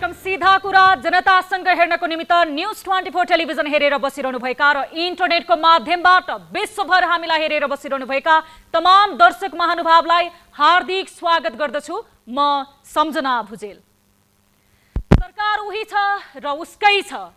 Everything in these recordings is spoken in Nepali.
कार्यक्रम सीधा कुरा जनतासँग हेर्नको निमित्त न्यूज 24 टेलिभिजन हेरेर बसिरहनु भएका र इन्टरनेटको माध्यमबाट विश्वभर हामीलाई हेरेर बसिरहनु भएका तमाम दर्शक महानुभावलाई हार्दिक स्वागत गर्दछु। म सम्झना भुजेल। सरकार उही छ र उसकै छ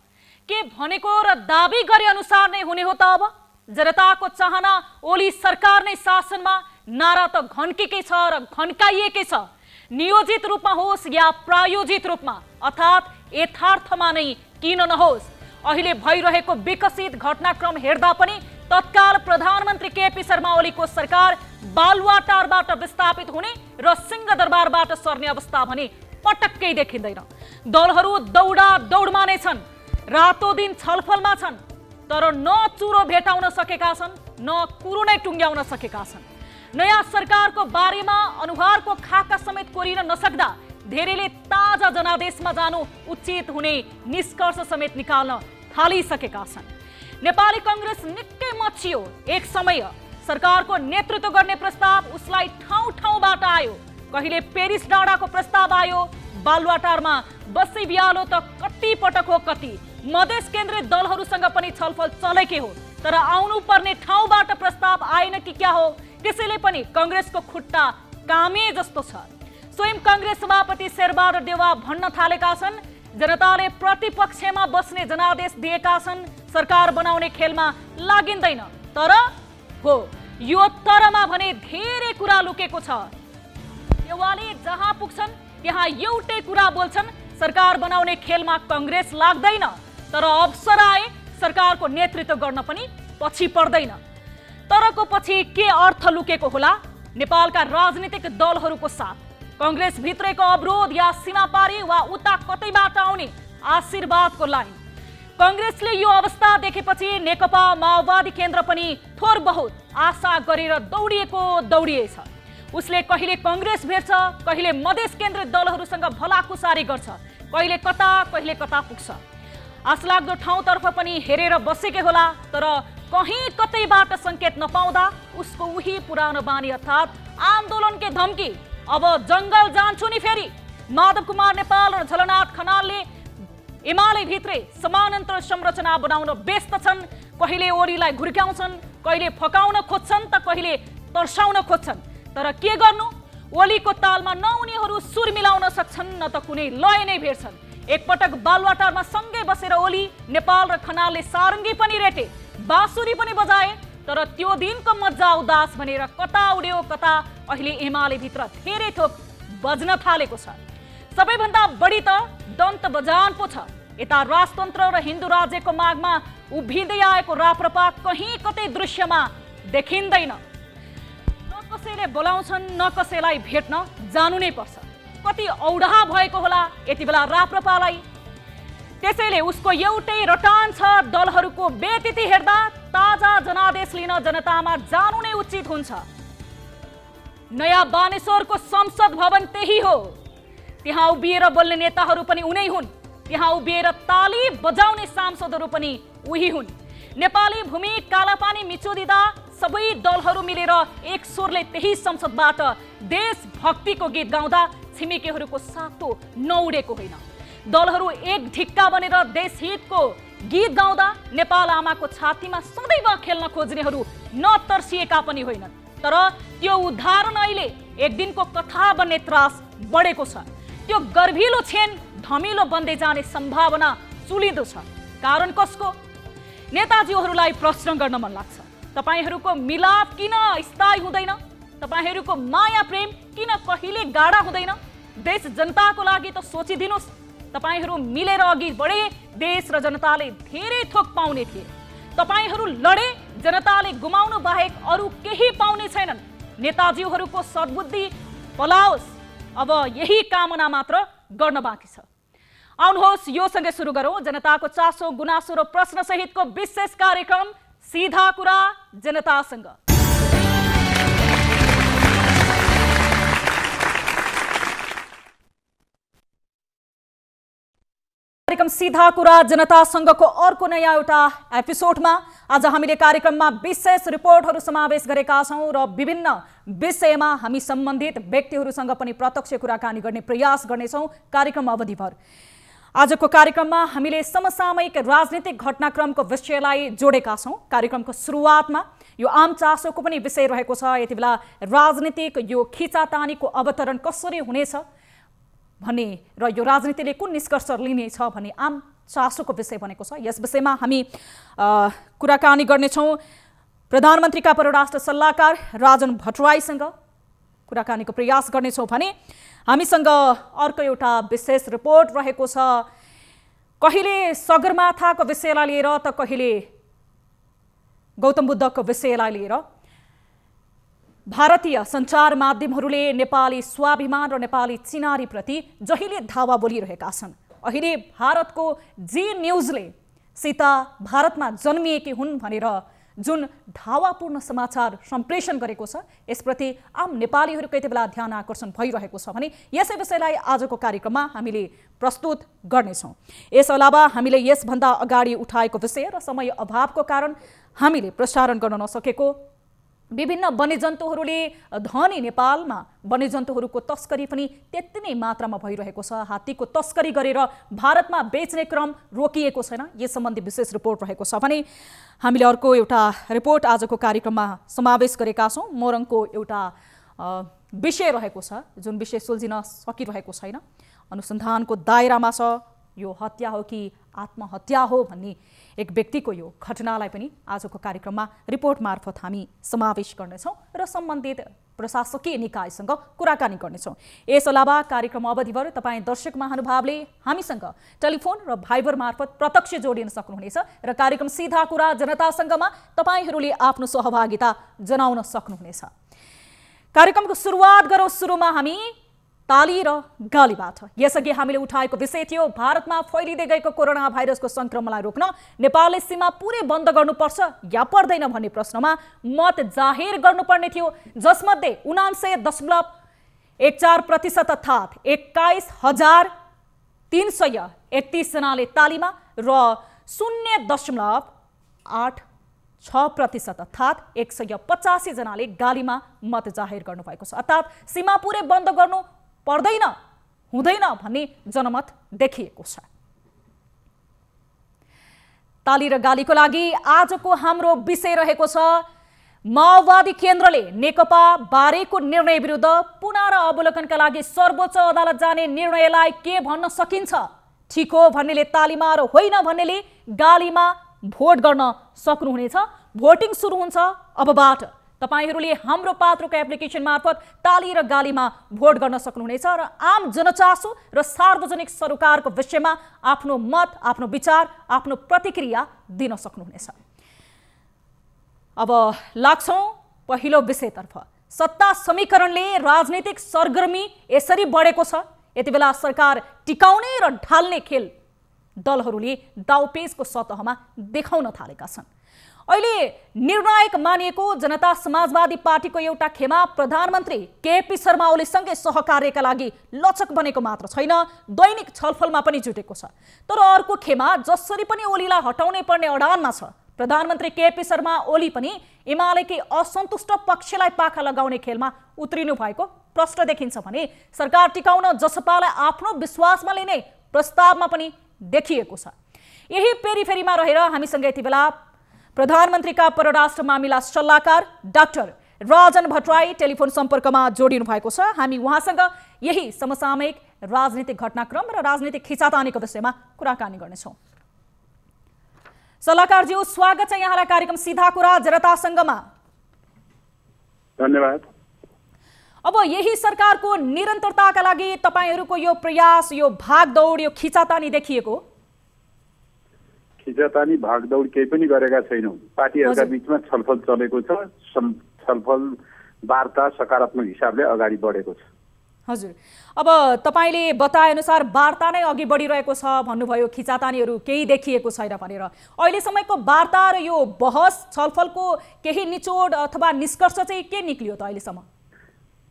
के भनेको र दाबी गरे अनुसार नै हुने हो त। अब जनताको चाहना ओली सरकार नै शासनमा, नारा त घन्केकै छ र घन्काइएकै छ। नियोजित रूपमा होस् या प्रायोजित रूपमा अर्थात् यथार्थमा नै किन नहोस्, अहिले भइरहेको विकसित घटनाक्रम हेर्दा पनि तत्काल प्रधानमन्त्री केपी शर्मा ओलीको सरकार बालुवाटारबाट विस्थापित हुने र सिंहदरबारबाट सर्ने अवस्था भने पटक्कै देखिँदैन। दलहरू दौडा दौडमा नै छन्, रातो दिन छलफलमा छन्, तर न चुरो भेटाउन सकेका छन् न कुरो नै टुङ्ग्याउन सकेका छन्। नयाँ सरकारको बारेमा अनुहारको खाका समेत कोरिन नसक्दा धेरैले ताजा जनादेशमा जानु उचित हुने निष्कर्ष समेत निकाल्न थालिसकेका छन्। नेपाली कांग्रेस निकै मचियो। एक समय सरकारको नेतृत्व गर्ने प्रस्ताव उसलाई ठाउँ ठाउँबाट आयो। कहिले पेरिस डाँडाको प्रस्ताव आयो, बालुवाटारमा बस्दै बिहालो त कति पटक हो कति। मधेस केन्द्रित दलहरूसँग पनि छलफल चलेकै हो, तर आउनु पर्ने ठाउँबाट प्रस्ताव आएन कि क्या हो, त्यसैले पनि कांग्रेसको खुट्टा कामे जस्तो छ। स्वयं कांग्रेस सभापति शेरबहादुर देउवा भन्न थालेका छन्, जनताले प्रतिपक्षमा बस्ने जनादेश दिएका छन्, सरकार बनाउने खेलमा लागिँदैन। तर हो, यो तरमा भने धेरै कुरा लुकेको छ। देउवाले जहाँ पुग्छन् त्यहाँ एउटै कुरा बोल्छन्, सरकार बनाउने खेलमा कांग्रेस लाग्दैन, तर अवसर आए सरकारको नेतृत्व गर्न पनि पछि पर्दैन। तरको पछि के अर्थ लुकेको होला? नेपालका राजनीतिक दलहरूको साथ कांग्रेस भित्रैको अवरोध या सीमापारी वा उता कतैबाट आउने आशीर्वादको लाइन। कांग्रेसले यो अवस्था देखेपछि नेकपा माओवादी केन्द्र पनि थोर बहुत आशा गरेर दौडिएछ। उसले कहिले कांग्रेस भेट्छ, कहिले मधेस केन्द्रित दलहरूसँग भलाकुसारी गर्छ, कहिले कता पुग्छ। आशलाग्दो ठाउँतर्फ पनि हेरेर बसेकै होला, तर कहीं कतैबाट संकेत नपाउँदा उसको उही पुरानो बानी अर्थात् आन्दोलन के धम्की, अब जंगल जान्छु नि फेरि। माधव कुमार नेपाल र झलनाथ खनालले एमाले भित्रै समानान्तर संरचना बनाउन व्यस्त छन्। कहिले ओलीलाई घुर्क्याउँछन्, कहिले फकाउन खोज्छन् त कहिले तर्साउन खोज्छन्। तर के गर्नु, ओलीको तालमा न उनीहरू सुर मिलाउन सक्छन् न त कुनै लय नै भेट्छन्। एकपटक बालुवाटारमा सँगै बसेर ओली, नेपाल र खनालले सारङ्गी पनि रेटे, बाँसुरी पनि बजाए, तर त्यो दिनको मजा उदास भनेर कता उड्यो कता अहिले एमाले भित्र धेरै थोक बज्न थालेको छ। सबैभन्दा बढी त दन्त बजान पो छ। यता राजतन्त्र र हिन्दू राज्यको मागमा उभिँदै आएको राप्रपा कहीं कतै दृश्यमा देखिँदैन। न कसैले बोलाउँछन् न कसैलाई भेट्न जानु नै पर्छ। कति औडाहा भएको होला यति बेला राप्रपालाई। त्यसैले उसको एउटै रटान छ, दलहरूको बेतिथि हेर्दा ताजा जनादेश लिन जनतामा जानु नै उचित हुन्छ। नयाँ बानेश्वरको संसद भवन त्यही हो। त्यहाँ उभिएर बोल्ने नेताहरू पनि उनै हुन्, त्यहाँ उभिएर ताली बजाउने सांसदहरू पनि उही हुन्। नेपाली भूमि कालापानी मिचोदिँदा सबै दलहरू मिलेर एक स्वरले त्यही संसदबाट देशभक्तिको गीत गाउँदा छिमेकीहरूको सातो नउडेको होइन। दलहरू एक ढिक्का बनेर देशहितको गीत गाउँदा नेपाल आमाको छातीमा सदैव खेल्न खोज्नेहरू नतर्सिएका पनि होइनन्। तर त्यो उदाहरण अहिले एक दिनको कथा बन्ने त्रास बढेको छ। त्यो गर्भिलो छेन धमिलो बन्दै जाने सम्भावना चुलिँदो छ। कारण कसको? नेताजीहरूलाई प्रश्न गर्न मन लाग्छ, तपाईहरूको मिलाप किन स्थायी हुँदैन? तपाईहरूको माया प्रेम किन कहिले गाढा हुँदैन? देश जनताको लागि त सोचिदिनुस्। तपाईहरू मिलेर अघि बढे देश र जनताले धेरै थोक पाउने थिए। तपाईहरू लडे जनताले गुमाउनु बाहेक अरू केही पाउने छैनन्। नेताजीहरूको सद्बुद्धि पलाओस्, अब यही कामना मात्र गर्न बाँकी छ। आउनुहोस् यो सँगै सुरु गरौँ जनताको चासो गुनासो र प्रश्न सहितको विशेष कार्यक्रम सीधा कुरा जनतासँग। कार्यक्रम सीधा कुरा जनतासँगको अर्को नयाँ एउटा एपिसोडमा आज हामीले कार्यक्रममा विशेष रिपोर्टहरू समावेश गरेका छौं र विभिन्न विषयमा हामी सम्बन्धित व्यक्तिहरूसँग पनि प्रत्यक्ष कुराकानी गर्ने प्रयास गर्नेछौं कार्यक्रम अवधिभर। आजको कार्यक्रममा हामीले समसामयिक राजनीतिक घटनाक्रमको विषयलाई जोडेका छौं। कार्यक्रमको सुरुवातमा यो आम चासोको पनि विषय रहेको छ। यति बेला राजनीतिक यो खिचातानीको अवतरण कसरी हुनेछ भन्ने र यो राजनीतिले कुन निष्कर्ष लिनेछ भन्ने आम चासोको विषय बनेको छ। यस विषयमा हामी कुराकानी गर्नेछौँ प्रधानमन्त्रीका परराष्ट्र सल्लाहकार राजन भट्टराईसँग कुराकानीको प्रयास गर्नेछौँ भने हामीसँग अर्को एउटा विशेष रिपोर्ट रहेको छ। कहिले सगरमाथाको विषयलाई लिएर त कहिले गौतम बुद्धको विषयलाई लिएर भारतीय सञ्चार माध्यमहरूले नेपाली स्वाभिमान र नेपाली चिनारीप्रति जहिले धावा बोलिरहेका छन्। अहिले भारतको जी न्युजले सीता भारतमा जन्मिएकी हुन् भनेर जुन धावापूर्ण समाचार सम्प्रेषण गरेको छ यसप्रति आम नेपालीहरूको यति बेला ध्यान आकर्षण भइरहेको छ भने यसै विषयलाई आजको कार्यक्रममा हामीले प्रस्तुत गर्नेछौँ। यस अलावा हामीले यसभन्दा अगाडि उठाएको विषय र समय अभावको कारण हामीले प्रसारण गर्न नसकेको विभिन्न वन्यजन्तुहरूले धनी नेपालमा वन्यजन्तुहरूको तस्करी पनि त्यति नै मात्रामा भइरहेको छ। हात्तीको तस्करी गरेर भारतमा बेच्ने क्रम रोकिएको छैन। यस सम्बन्धी विशेष रिपोर्ट रहेको छ भने हामीले अर्को एउटा रिपोर्ट आजको कार्यक्रममा समावेश गरेका छौँ। मोरङको एउटा विषय रहेको छ जुन विषय सुल्झिन सकिरहेको छैन। अनुसन्धानको दायरामा छ। यो हत्या हो कि आत्महत्या हो भन्ने एक व्यक्तिको यो घटनालाई पनि आजको कार्यक्रममा रिपोर्ट मार्फत हामी समावेश गर्नेछौँ र सम्बन्धित प्रशासकीय निकायसँग कुराकानी गर्नेछौँ। यस अलावा कार्यक्रम अवधिभर तपाईँ दर्शक महानुभावले हामीसँग टेलिफोन र भाइबर मार्फत प्रत्यक्ष जोडिन सक्नुहुनेछ र कार्यक्रम सीधा कुरा जनतासँगमा तपाईँहरूले आफ्नो सहभागिता जनाउन सक्नुहुनेछ। कार्यक्रमको सुरुवात गरौँ। सुरुमा हामी ताली र गालीबाट। यसअघि हामीले उठाएको विषय थियो भारतमा फैलिँदै गएको कोरोना भाइरसको संक्रमणलाई रोक्न नेपालले सीमा पुरै बन्द गर्नुपर्छ या पर्दैन भन्ने प्रश्नमा मत जाहेर गर्नुपर्ने थियो, जसमध्ये 79.14% अर्थात् 21,331 जनाले तालीमा र 0.86% अर्थात् 185 जनाले गालीमा मत जाहेर गर्नुभएको छ। अर्थात् सीमा पुरै बन्द गर्नु पर्दैन हुँदैन भन्ने जनमत देखिएको छ। ताली र गालीको लागि आजको हाम्रो विषय रहेको छ माओवादी केन्द्रले नेकपा बारेको निर्णय विरुद्ध पुनरावलोकनका लागि सर्वोच्च अदालत जाने निर्णयलाई के भन्न सकिन्छ? ठिक हो भन्नेले तालीमा र होइन भन्नेले गालीमा भोट गर्न सक्नुहुनेछ। भोटिङ सुरु हुन्छ अबबाट। तपाईहरूले हाम्रो पात्रको एप्लिकेसन मार्फत ताली र गालीमा भोट गर्न सक्नुहुनेछ र आम जनचासो र सार्वजनिक सरोकारको विषयमा आफ्नो मत, आफ्नो विचार, आफ्नो प्रतिक्रिया दिन सक्नुहुनेछ। अब लाग्छौँ पहिलो विषयतर्फ। सत्ता समीकरणले राजनीतिक सरगर्मी यसरी बढेको छ। यति बेला सरकार टिकाउने र ढाल्ने खेल दलहरूले दाउपेचको सतहमा देखाउन थालेका छन्। अहिले निर्णायक मानिएको जनता समाजवादी पार्टीको एउटा खेमा प्रधानमन्त्री केपी शर्मा ओलीसँगै सहकार्यका लागि लचक बनेको मात्र छैन, दैनिक छलफलमा पनि जुटेको छ। तर अर्को खेमा जसरी पनि ओलीलाई हटाउनै पर्ने अडानमा छ। प्रधानमन्त्री केपी शर्मा ओली पनि एमालेकै असन्तुष्ट पक्षलाई पाखा लगाउने खेलमा उत्रिनु भएको प्रश्न देखिन्छ भने सरकार टिकाउन जसपालाई आफ्नो विश्वासमा लिने प्रस्तावमा पनि देखिएको छ। यही पेरिफेरीमा रहेर हामीसँग यति बेला प्रधानमन्त्रीका परराष्ट्र मामिला सल्लाहकार डाक्टर राजन भट्टराई टेलिफोन सम्पर्कमा जोडिनु भएको छ। हामी उहाँसँग यही समसामयिक राजनीतिक घटनाक्रम र राजनीतिक खिचातानीको विषयमा कुराकानी गर्नेछौँ। सल्लाहकारज्यू, स्वागत छ यहाँलाई कार्यक्रम सीधा कुरा जनतासँगमा। धन्यवाद। अब यही सरकारको निरन्तरताका लागि तपाईहरूको यो प्रयास, यो भागदौड, यो खिचातानी देखिएको? खिचातानी भागदौड केही पनि गरेका छैनौँ। पार्टीहरूका बीचमा छलफल चलेको छ। छलफल वार्ता सकारात्मक हिसाबले अगाडि बढेको छ। हजुर, अब तपाईले बताए अनुसार वार्ता नै अघि बढिरहेको छ भन्नुभयो, खिचातानीहरू केही देखिएको छैन भनेर। अहिलेसम्मको वार्ता र यो बहस छलफलको केही निचोड अथवा निष्कर्ष चाहिँ के निक्लियो त अहिलेसम्म?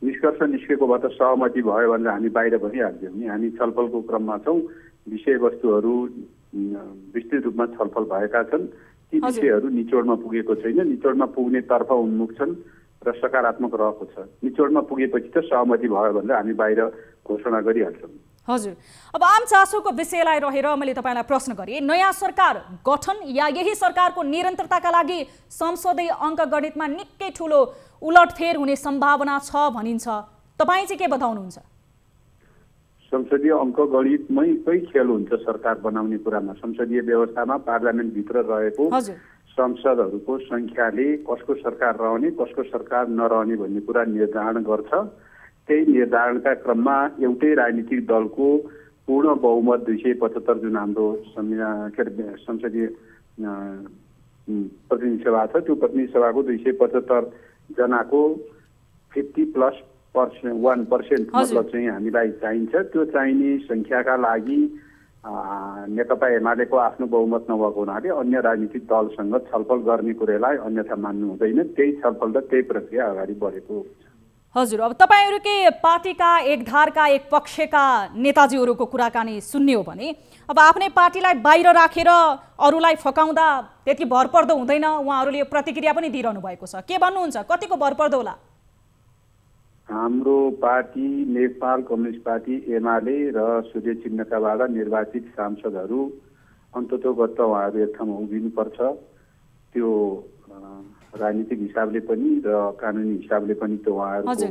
निष्कर्ष निस्केको भए त सहमति भयो भनेर हामी बाहिर भनिहाल्थ्यौँ नि। हामी छलफलको क्रममा छौँ। विषयवस्तुहरू विस्तृत रूपमा छलफल भएका छन्। ती विषयहरू निचोडमा पुगेको छैन। निचोडमा पुग्ने तर्फ उन्मुख छन् र सकारात्मक रहेको छ। निचोडमा पुगेपछि त सहमति भयो भनेर हामी बाहिर घोषणा गरिहाल्छौँ। हजुर, अब आम चासोको विषयलाई रहेर मैले तपाईँलाई प्रश्न गरेँ, नयाँ सरकार गठन या यही सरकारको निरन्तरताका लागि संसदीय अङ्कगणितमा निकै ठुलो उलटफेर हुने सम्भावना छ भनिन्छ, तपाईँ चाहिँ के बताउनुहुन्छ? संसदीय अङ्कगणितमै खेल हुन्छ सरकार बनाउने कुरामा। संसदीय व्यवस्थामा पार्लियामेन्टभित्र रहेको संसदहरूको सङ्ख्याले कसको सरकार रहने कसको सरकार नरहने भन्ने कुरा निर्धारण गर्छ। त्यही निर्धारणका क्रममा एउटै राजनीतिक दलको पूर्ण बहुमत 275 जुन हाम्रो संसदीय प्रतिनिधि सभा छ, त्यो प्रतिनिधि सभाको 275 जनाको 50+1% मतलब चाहिँ हामीलाई चाहिन्छ। त्यो चाहिने सङ्ख्याका लागि नेकपा एमालेको आफ्नो बहुमत नभएको हुनाले अन्य राजनीतिक दलसँग छलफल गर्ने कुरालाई अन्यथा मान्नु हुँदैन। त्यही छलफल र त्यही प्रक्रिया अगाडि बढेको हुन्छ। हजुर, अब तपाईँहरूकै पार्टीका एक धारका एक पक्षका नेताजीहरूको कुराकानी सुन्ने हो भने अब आफ्नै पार्टीलाई बाहिर राखेर अरूलाई फकाउँदा त्यति भरपर्दो हुँदैन, उहाँहरूले यो प्रतिक्रिया पनि दिइरहनु भएको छ। के भन्नुहुन्छ, कतिको भरपर्दो होला? हाम्रो party Nepal communist party UML र सूर्य चिन्हकाबाट निर्वाचित सांसदहरू अन्ततोगत उहाँहरू एक ठाउँमा उभिनुपर्छ। त्यो राजनीतिक हिसाबले पनि र कानुनी हिसाबले पनि त्यो उहाँहरूको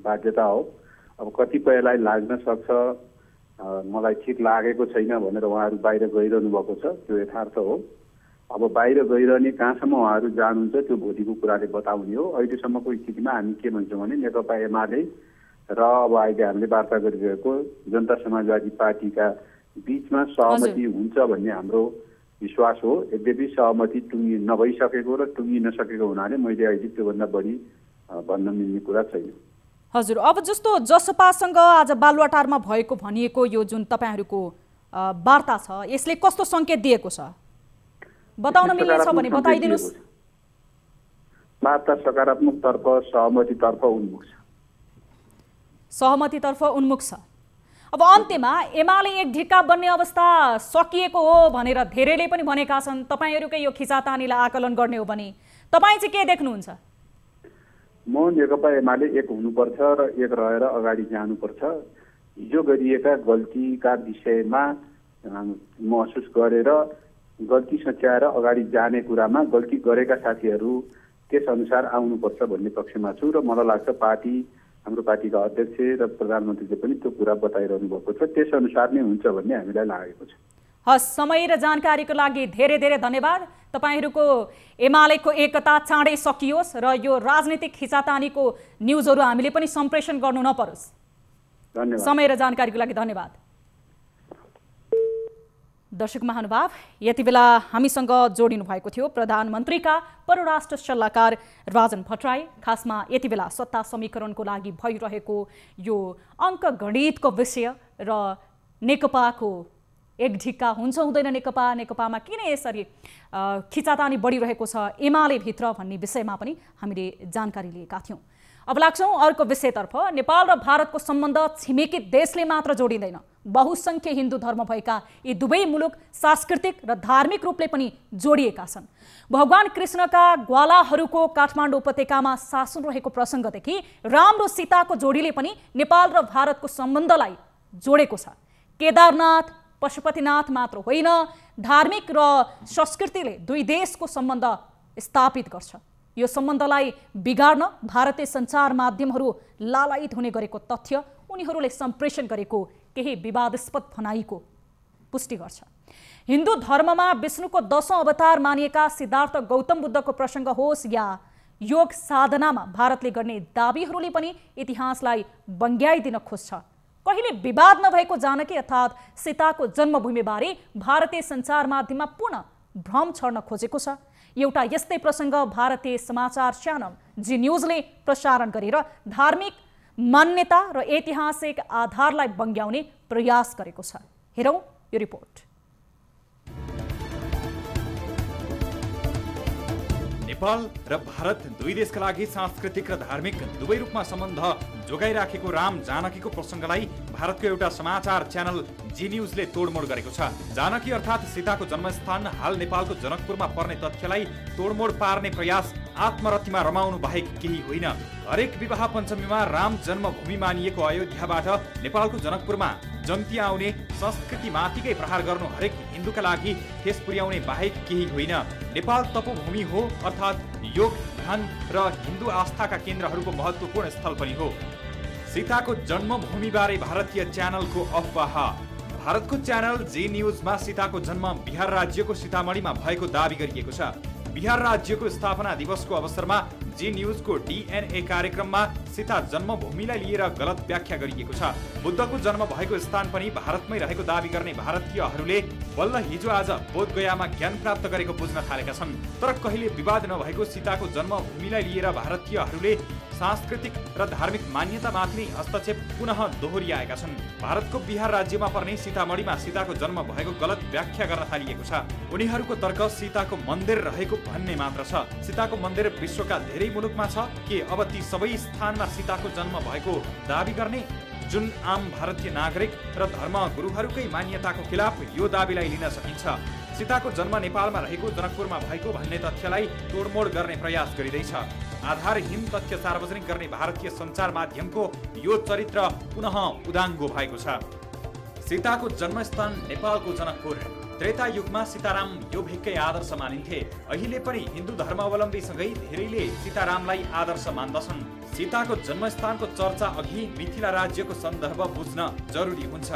बाध्यता हो। अब कतिपयलाई लाग्न सक्छ मलाई ठिक लागेको छैन भनेर उहाँहरू बाहिर गइरहनु भएको छ, त्यो यथार्थ हो। अब बाहिर गइरहने कहाँसम्म उहाँहरू जानुहुन्छ त्यो भोलिको कुराले बताउने हो। अहिलेसम्मको स्थितिमा हामी के भन्छौँ भने नेकपा एमाले र अब अहिले हामीले वार्ता गरिरहेको जनता समाजवादी पार्टीका बिचमा सहमति हुन्छ भन्ने हाम्रो विश्वास हो। यद्यपि सहमति नभइसकेको र टुङ्गिन नसकेको हुनाले मैले अहिले त्योभन्दा बढी भन्न मिल्ने कुरा छैन। हजुर, अब जस्तो जसपासँग आज बालुवाटारमा भएको भनिएको यो जुन तपाईँहरूको वार्ता छ, यसले कस्तो सङ्केत दिएको छ? बताउन मिल्ने छ भने बताइदिनुहोस्। वार्ता सकारात्मक तर्फ सहमतितर्फ उन्मुख छ। सहमतितर्फ उन्मुख छ। अब अन्त्यमा एमाले एक ढिक्का बन्ने अवस्था सकिएको हो भनेर धेरैले पनि भनेका छन्। तपाईँहरूकै यो खिचातानीलाई आकलन गर्ने हो भने तपाईँ चाहिँ के देख्नुहुन्छ? म नेकपा एमाले एक हुनुपर्छ र एक रहेर अगाडि जानुपर्छ। हिजो गरिएका गल्तीका विषयमा महसुस गरेर गल्ती सच्याएर अगाडि जाने कुरामा गल्ती गरेका साथीहरू त्यसअनुसार आउनुपर्छ भन्ने पक्षमा छु र मलाई लाग्छ हाम्रो पार्टीका अध्यक्ष र प्रधानमन्त्रीले पनि त्यो कुरा बताइरहनु भएको छ। त्यसअनुसार नै हुन्छ भन्ने हामीलाई लागेको छ। हस्, समय र जानकारीको लागि धेरै धेरै धन्यवाद। तपाईँहरूको एमालेको एकता चाँडै सकियोस् र यो राजनीतिक खिचातानीको न्युजहरू हामीले पनि सम्प्रेषण गर्नु नपरोस्। धन्यवाद। समय र जानकारीको लागि धन्यवाद। दर्शक महानुभाव, यति बेला हामीसँग जोडिनु भएको थियो प्रधानमन्त्रीका परराष्ट्र सल्लाहकार राजन भट्टराई। खासमा यति बेला सत्ता समीकरणको लागि भइरहेको यो अङ्कगणितको विषय र नेकपाको एक ढिक्का हुन्छ हुँदैन, नेकपामा किन यसरी खिचातानी बढिरहेको छ एमाले भित्र भन्ने विषयमा पनि हामीले जानकारी लिएका थियौँ। अब लाग्छौँ अर्को विषयतर्फ। नेपाल र भारतको सम्बन्ध छिमेकी देशले मात्र जोडिँदैन, बहुसङ्ख्य हिन्दू धर्म भएका यी दुवै मुलुक सांस्कृतिक र धार्मिक रूपले पनि जोडिएका छन्। भगवान कृष्णका ग्वालाहरूको काठमाडौँ उपत्यकामा शासन रहेको प्रसङ्गदेखि राम र सीताको जोडीले पनि नेपाल र भारतको सम्बन्धलाई जोडेको छ। केदारनाथ पशुपतिनाथ मात्र होइन, धार्मिक र संस्कृतिले दुई देशको सम्बन्ध स्थापित गर्छ। यो सम्बन्धलाई बिगार्न भारतीय सञ्चार माध्यमहरू लालायित हुने गरेको तथ्य उनीहरूले सम्प्रेषण गरेको केही विवादास्पद भनाइको पुष्टि गर्छ। हिन्दू धर्ममा विष्णुको 10औं अवतार मानिएका सिद्धार्थ गौतम बुद्धको प्रसङ्ग होस् या योग साधनामा भारतले गर्ने दाबीहरूले पनि इतिहासलाई बङ्ग्याइदिन खोज्छ। कहिले विवाद नभएको जानकी अर्थात् सीताको जन्मभूमिबारे भारतीय सञ्चार माध्यममा पुनः भ्रम छर्न खोजेको छ। एउटा यस्तै प्रसङ्ग भारतीय समाचार च्यानल जी न्युजले प्रसारण गरेर धार्मिक मान्यता र ऐतिहासिक आधारलाई बङ्ग्याउने प्रयास गरेको छ। हेरौँ यो रिपोर्ट। नेपाल र भारत दुई देशका लागि सांस्कृतिक र धार्मिक दुवै रूपमा सम्बन्ध जोगाइराखेको राम जानकीको प्रसङ्गलाई भारतको एउटा समाचार च्यानल जी न्युजले तोडमोड गरेको छ। जानकी अर्थात् सीताको जन्मस्थान हाल नेपालको जनकपुरमा पर्ने तथ्यलाई तोडमोड पार्ने प्रयास आत्मरतिमा रमाउनु बाहेक केही होइन। हरेक विवाह पञ्चमीमा राम जन्मभूमि मानिएको अयोध्याबाट नेपालको जनकपुरमा जन्ती आउने संस्कृतिमाथिकै प्रहार गर्नु हरेक हिन्दूका लागि ठेस पुर्याउने बाहेक केही होइन। नेपाल तपोभूमि हो, अर्थात् योग, ध्यान र हिन्दू आस्थाका केन्द्रहरूको महत्त्वपूर्ण स्थल पनि हो। सीताको जन्मभूमिबारे भारतीय च्यानलको अफवाह। भारतको च्यानल जी न्युजमा सीताको जन्म बिहार राज्यको सीतामढीमा भएको दावी गरिएको छ। बिहार राज्यको स्थापना दिवसको अवसरमा जी न्युजको DNA कार्यक्रममा सीता जन्मभूमिलाई लिएर गलत व्याख्या गरिएको छ। बुद्धको जन्म भएको स्थान पनि भारतमै रहेको दावी गर्ने भारतीयहरूले बल्ल हिजो आज बोधगयामा ज्ञान प्राप्त गरेको बुझ्न थालेका छन्। तर कहिले विवाद नभएको सीताको जन्मभूमिलाई लिएर भारतीयहरूले सांस्कृतिक र धार्मिक मान्यतामाथि नै हस्तक्षेप पुनः दोहोर्याएका छन्। भारतको बिहार राज्यमा पर्ने सीतामढीमा सीताको जन्म भएको गलत व्याख्या गर्न थालिएको छ। उनीहरूको तर्क सीताको मन्दिर रहेको भन्ने मात्र छ। सीताको मन्दिर विश्वका धेरै मुलुकमा छ के अब ती सबै स्थानमा सीताको जन्म भएको दावी गर्ने? जुन आम भारतीय नागरिक र धर्म गुरुहरूकै मान्यताको खिलाफ यो दावीलाई लिन सकिन्छ। सीताको जन्म नेपालमा रहेको जनकपुरमा भएको भन्ने तथ्यलाई तोडमोड गर्ने प्रयास गरिँदैछ। आधारहीन तथ्य सार्वजनिक गर्ने भारतीय सञ्चार माध्यमको यो चरित्र पुनः उदाङ्गो भएको छ। सीताको जन्मस्थान नेपालको जनकपुर। त्रेता युगमा सीताराम यो भेक्कै आदर्श मानिन्थे। अहिले पनि हिन्दू धर्मावलम्बीसँगै धेरैले सीतारामलाई आदर्श मान्दछन्। सीताको जन्मस्थानको चर्चा अघि मिथिला राज्यको सन्दर्भ बुझ्न जरुरी हुन्छ।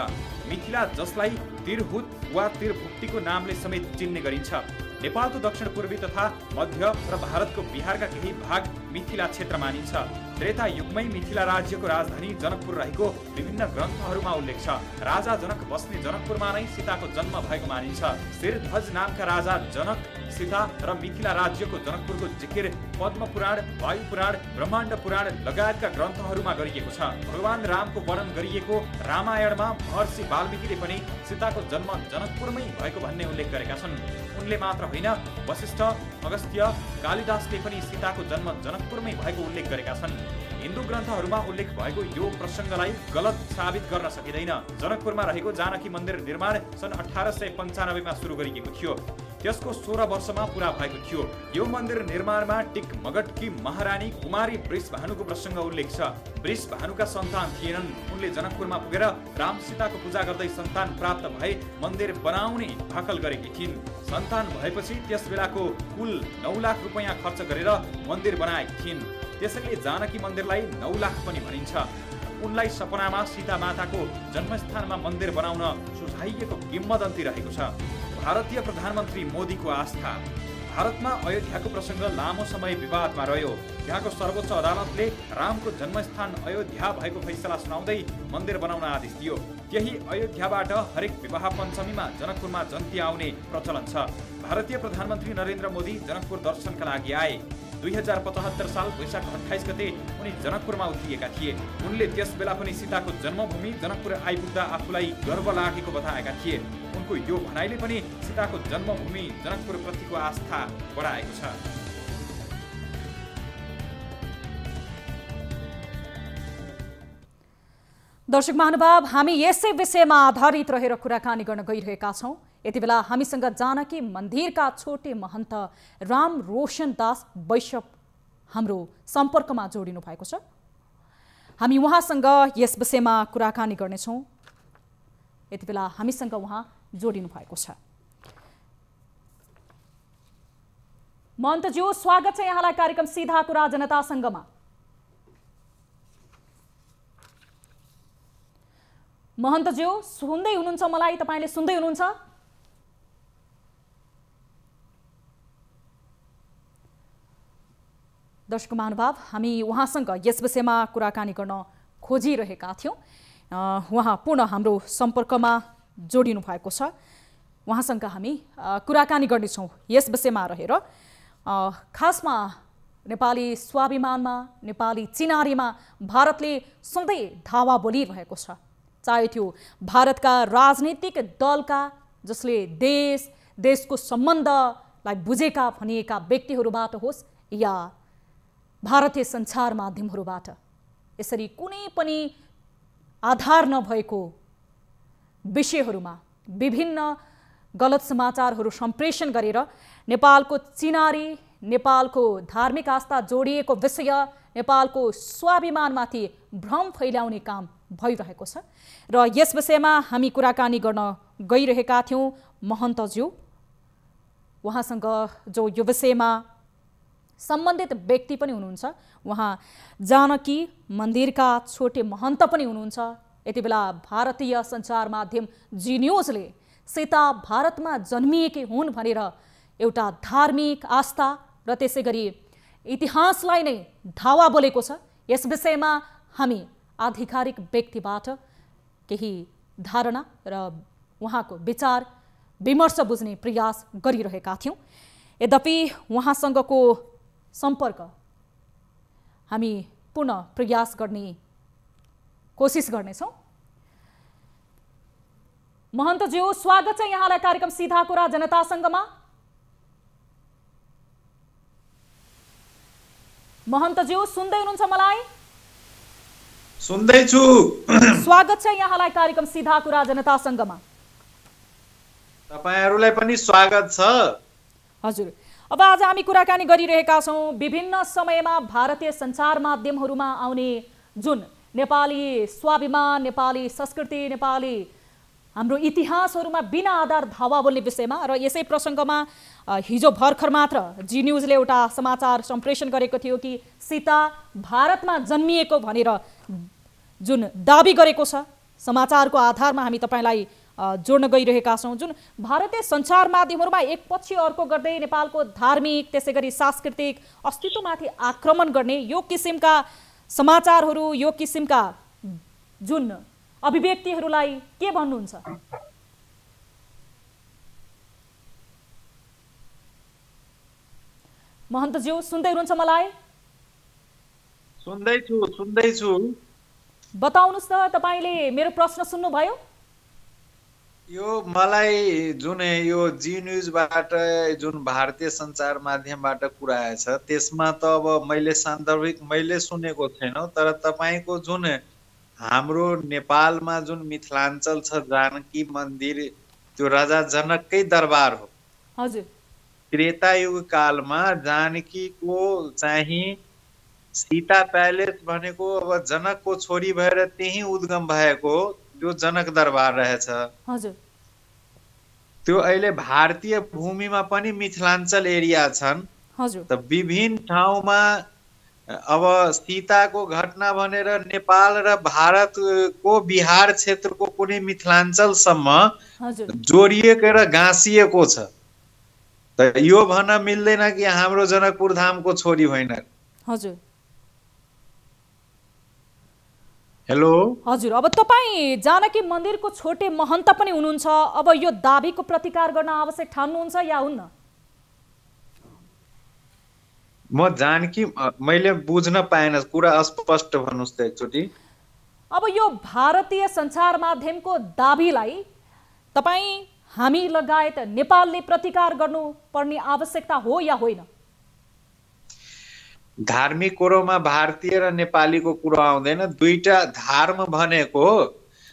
मिथिला जसलाई तिरहुत वा तिरभुक्तिको नामले समेत चिन्ने गरिन्छ। नेपालको दक्षिण पूर्वी तथा मध्य र भारतको बिहारका केही भाग मिथिला क्षेत्र मानिन्छ। त्रेता युगमै मिथिला राज्यको राजधानी जनकपुर रहेको विभिन्न ग्रन्थहरूमा उल्लेख छ। राजा जनक बस्ने जनकपुरमा नै सीताको जन्म भएको मानिन्छ। शिरध्वज नामका राजा जनक, सीता र मिथिला राज्यको जनकपुरको जिकिर पद्म पुराण, वायु पुराण, ब्रह्माण्ड पुराण लगायतका ग्रन्थहरूमा गरिएको छ। भगवान रामको वर्णन गरिएको रामायणमा महर्षि वाल्मीकिले पनि सीताको जन्म जनकपुरमै भएको भन्ने उल्लेख गरेका छन्। उनले मात्र होइन, वशिष्ठ, अगस्त्य, कालिदासले पनि सीताको जन्म जनकपुरमै भएको उल्लेख गरेका छन्। हिन्दू ग्रन्थहरूमा उल्लेख भएको यो प्रसङ्गलाई गलत साबित गर्न सकिँदैन। जनकपुरमा रहेको जानकी मन्दिर निर्माण सन् 1895मा सुरु गरिएको थियो। त्यसको 16 वर्षमा पूरा भएको थियो। यो मन्दिर निर्माणमा टिक मगटकी महारानी कुमारी वृषभानुको प्रसङ्ग उल्लेख छ। वृषभानुका सन्तान थिएनन्। उनले जनकपुरमा पुगेर राम सीताको पूजा गर्दै सन्तान प्राप्त भए मन्दिर बनाउने भाकल गरेकी थिइन्। सन्तान भएपछि त्यस बेलाको कुल 9 लाख रुपैयाँ खर्च गरेर मन्दिर बनाएकी थिइन्। त्यसैले जानकी मन्दिरलाई 9 लाख पनि भनिन्छ। उनलाई सपनामा सीता माताको जन्मस्थानमा मन्दिर बनाउन सुझाइएको किम्वदन्ती रहेको छ। भारतीय प्रधानमन्त्री मोदीको आस्था। भारतमा अयोध्याको प्रसङ्ग लामो समय विवादमा रह्यो। त्यहाँको सर्वोच्च अदालतले रामको जन्मस्थान अयोध्या भएको फैसला सुनाउँदै मन्दिर बनाउन आदेश दियो। त्यही अयोध्याबाट हरेक विवाह पञ्चमीमा जनकपुरमा जन्ती आउने प्रचलन छ। भारतीय प्रधानमन्त्री नरेन्द्र मोदी जनकपुर दर्शनका लागि आए। 2075 साल वैशाख 28 गते उनी जनकपुरमा उत्रिएका थिए। उनले त्यस बेला पनि सीताको जन्मभूमि जनकपुर आइपुग्दा आफूलाई गर्व लागेको बताएका थिए। उनको यो भनाइले पनि सीताको जन्मभूमि जनकपुर प्रतिको आस्था बढाएको छ। दर्शक महानुभाव, हामी यसै विषयमा आधारित रहेर कुराकानी गर्न गइरहेका छौँ। यति बेला हामीसँग जानकी मन्दिरका छोटे महन्त राम रोशन दास वैश्य हाम्रो सम्पर्कमा जोडिनु भएको छ। हामी उहाँसँग यस विषयमा कुराकानी गर्नेछौँ। यति बेला हामीसँग उहाँ जोडिनु भएको छ। महन्तज्यू, स्वागत छ यहाँलाई कार्यक्रम सीधा कुरा जनतासँगमा। महन्तज्यू, सुन्दै हुनुहुन्छ मलाई? तपाईँले सुन्दै हुनुहुन्छ? दर्शक महानुभाव, हामी उहाँसँग यस विषयमा कुराकानी गर्न खोजिरहेका थियौँ। उहाँ पूर्ण हाम्रो सम्पर्कमा जोडिनु भएको छ। उहाँसँग हामी कुराकानी गर्नेछौँ यस विषयमा रहेर। खासमा नेपाली स्वाभिमानमा, नेपाली चिनारीमा भारतले सधैँ धावा बोलिरहेको छ। चाहे त्यो भारतका राजनीतिक दलका जसले देशको सम्बन्धलाई बुझेका भनिएका व्यक्तिहरूबाट होस् या भारतीय सञ्चार माध्यमहरूबाट, यसरी कुनै पनि आधार नभएको विषयहरूमा विभिन्न गलत समाचारहरू सम्प्रेषण गरेर नेपालको चिनारी, नेपालको धार्मिक आस्था जोडिएको विषय, नेपालको स्वाभिमानमाथि भ्रम फैलाउने काम भइरहेको छ र यस विषयमा हामी कुराकानी गर्न गइरहेका थियौँ महन्तज्यू। उहाँसँग जो यो विषयमा सम्बन्धित व्यक्ति पनि हुनुहुन्छ, उहाँ जानकी मन्दिरका छोटे महन्त पनि हुनुहुन्छ। यति बेला भारतीय सञ्चार माध्यम जी न्युजले सीता भारतमा जन्मिएकी हुन् भनेर एउटा धार्मिक आस्था र त्यसै गरी इतिहासलाई नै धावा बोलेको छ। यस विषयमा हामी आधिकारिक व्यक्तिबाट केही धारणा र उहाँको विचार विमर्श बुझ्ने प्रयास गरिरहेका थियौँ। यद्यपि उहाँसँगको सम्पर्क हामी पुनः प्रयास गर्ने कोसिस गर्नेछौँ। महन्तज्यू, स्वागत छ यहाँलाई कार्यक्रम सीधा कुरा जनतासँगमा। महन्तज्यू सुन्दै हुनुहुन्छ मलाई? सुन्दैछु। स्वागत छ यहाँलाई कार्यक्रम सीधा कुरा जनतासँगमा। तपाईहरुलाई पनि स्वागत छ। हजुर, अब आज हामी कुराकानी गरिरहेका छौँ विभिन्न समयमा भारतीय सञ्चार माध्यमहरूमा आउने जुन नेपाली स्वाभिमान, नेपाली संस्कृति, नेपाली हाम्रो इतिहासहरूमा बिना आधार धावा बोल्ने विषयमा र यसै प्रसङ्गमा हिजो भर्खर मात्र जी न्युजले एउटा समाचार सम्प्रेषण गरेको थियो कि सीता भारतमा जन्मिएको भनेर जुन दाबी गरेको छ। समाचारको आधारमा हामी तपाईलाई जोड्न गइरहेका छौँ। जुन भारतीय सञ्चार माध्यमहरूमा एक पछि अर्को गर्दै नेपालको धार्मिक त्यसै गरी सांस्कृतिक अस्तित्वमाथि आक्रमण गर्ने यो किसिमका समाचारहरू, यो किसिमका जुन अभिव्यक्तिहरूलाई के भन्नुहुन्छ? महन्तज्यू सुन्दै हुनुहुन्छ मलाई? सुन्दैछु। बताउनुस् त, तपाईले मेरो प्रश्न सुन्नुभयो? यो मलाई जुन यो जी न्युजबाट जुन भारतीय सञ्चार माध्यमबाट कुरा आएछ त्यसमा त अब मैले सान्दर्भिक मैले सुनेको छैन, तर तपाईको जुन हाम्रो नेपालमा जुन मिथिलाञ्चल छ जानकी मन्दिर, त्यो राजा जनककै दरबार हो। हजुर। त्रेता युग कालमा जानकीको चाहिँ सीता प्यालेस भनेको अब जनकको छोरी भएर त्यही उद्गम भएको त्यो जनक दरबार रहेछ। हजुर। त्यो अहिले भारतीय भूमिमा पनि मिथिलाञ्चल एरिया छन्। हजुर। त विभिन्न ठाउँमा अब सीताको घटना भनेर नेपाल र भारतको बिहार क्षेत्रको कुनै मिथिलाञ्चलसम्म जोडिएको र गाँसिएको छ। त यो भन्न मिल्दैन कि हाम्रो जनकपुर धामको छोरी होइन। हजुर। हेलो। हजुर, अब तपाईँ जानकी मन्दिरको छोटे महन्त पनि हुनुहुन्छ। अब यो दाबीको प्रतिकार गर्न आवश्यक ठान्नुहुन्छ या हुन्न? म जानकी मैले बुझ्न पाएन, कुरा अस्पष्ट भन्नुस् त एकचोटि। अब यो भारतीय सञ्चार माध्यमको दाबीलाई तपाईँ, हामी लगायत नेपालले प्रतिकार गर्नुपर्ने आवश्यकता हो या होइन? धार्मिक कुरोमा भारतीय र नेपालीको कुरो आउँदैन। दुईटा धर्म भनेको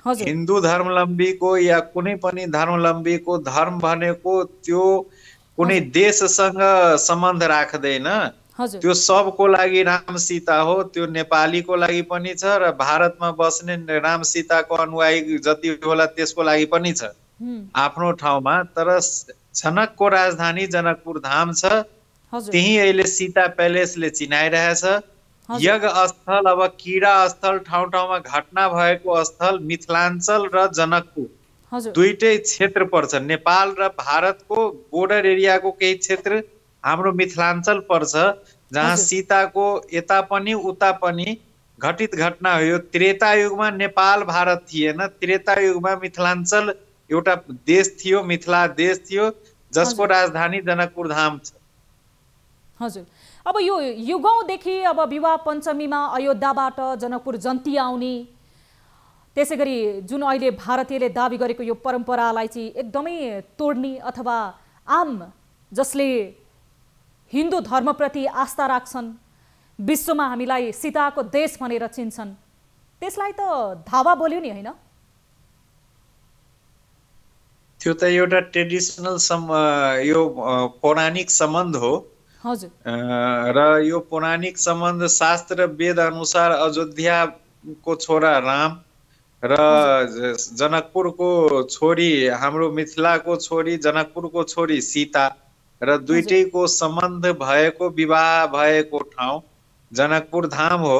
हिन्दू धर्मावलम्बीको या कुनै पनि धर्मावलम्बीको धर्म भनेको त्यो कुनै देशसँग सम्बन्ध राख्दैन। त्यो सबको लागि राम सीता हो। त्यो नेपालीको लागि पनि छ र भारतमा बस्ने राम सीताको अनुयायी जति होला त्यसको लागि पनि छ आफ्नो ठाउँमा। तर जनकको राजधानी जनकपुर धाम छ, त्यही अहिले सीता प्यालेसले चिनाइरहेछ। यज्ञ स्थल, अब कीडा स्थल, ठाउँ ठाउँमा घटना भएको स्थल मिथिलाञ्चल र जनकपुर दुईटै क्षेत्र पर्छ। नेपाल र भारतको बोर्डर एरियाको केही क्षेत्र हाम्रो मिथिलाञ्चल पर्छ, जहाँ सीताको यता पनि उता पनि घटित घटना हो। यो त्रेता युगमा नेपाल भारत थिएन। त्रेता युगमा मिथिलाञ्चल एउटा देश थियो, मिथिला देश थियो, जसको राजधानी जनकपुर धाम छ। हजुर, अब यो युगौँदेखि अब विवाह पञ्चमीमा अयोध्याबाट जनकपुर जन्ती आउने, त्यसै गरी जुन अहिले भारतीयले दाबी गरेको यो परम्परालाई चाहिँ एकदमै तोड्ने अथवा आम जसले हिन्दू धर्मप्रति आस्था राख्छन्, विश्वमा हामीलाई सीताको देश भनेर चिन्छन्, त्यसलाई त धावा बोल्यो नि, होइन? त्यो त एउटा ट्रेडिसनल यो पौराणिक सम्बन्ध हो। हजुर। र यो पौराणिक सम्बन्ध शास्त्र वेद अनुसार अयोध्याको छोरा राम र जनकपुरको छोरी हाम्रो मिथिलाको छोरी जनकपुरको छोरी सीता र दुईटैको सम्बन्ध भएको विवाह भएको ठाउँ जनकपुर धाम हो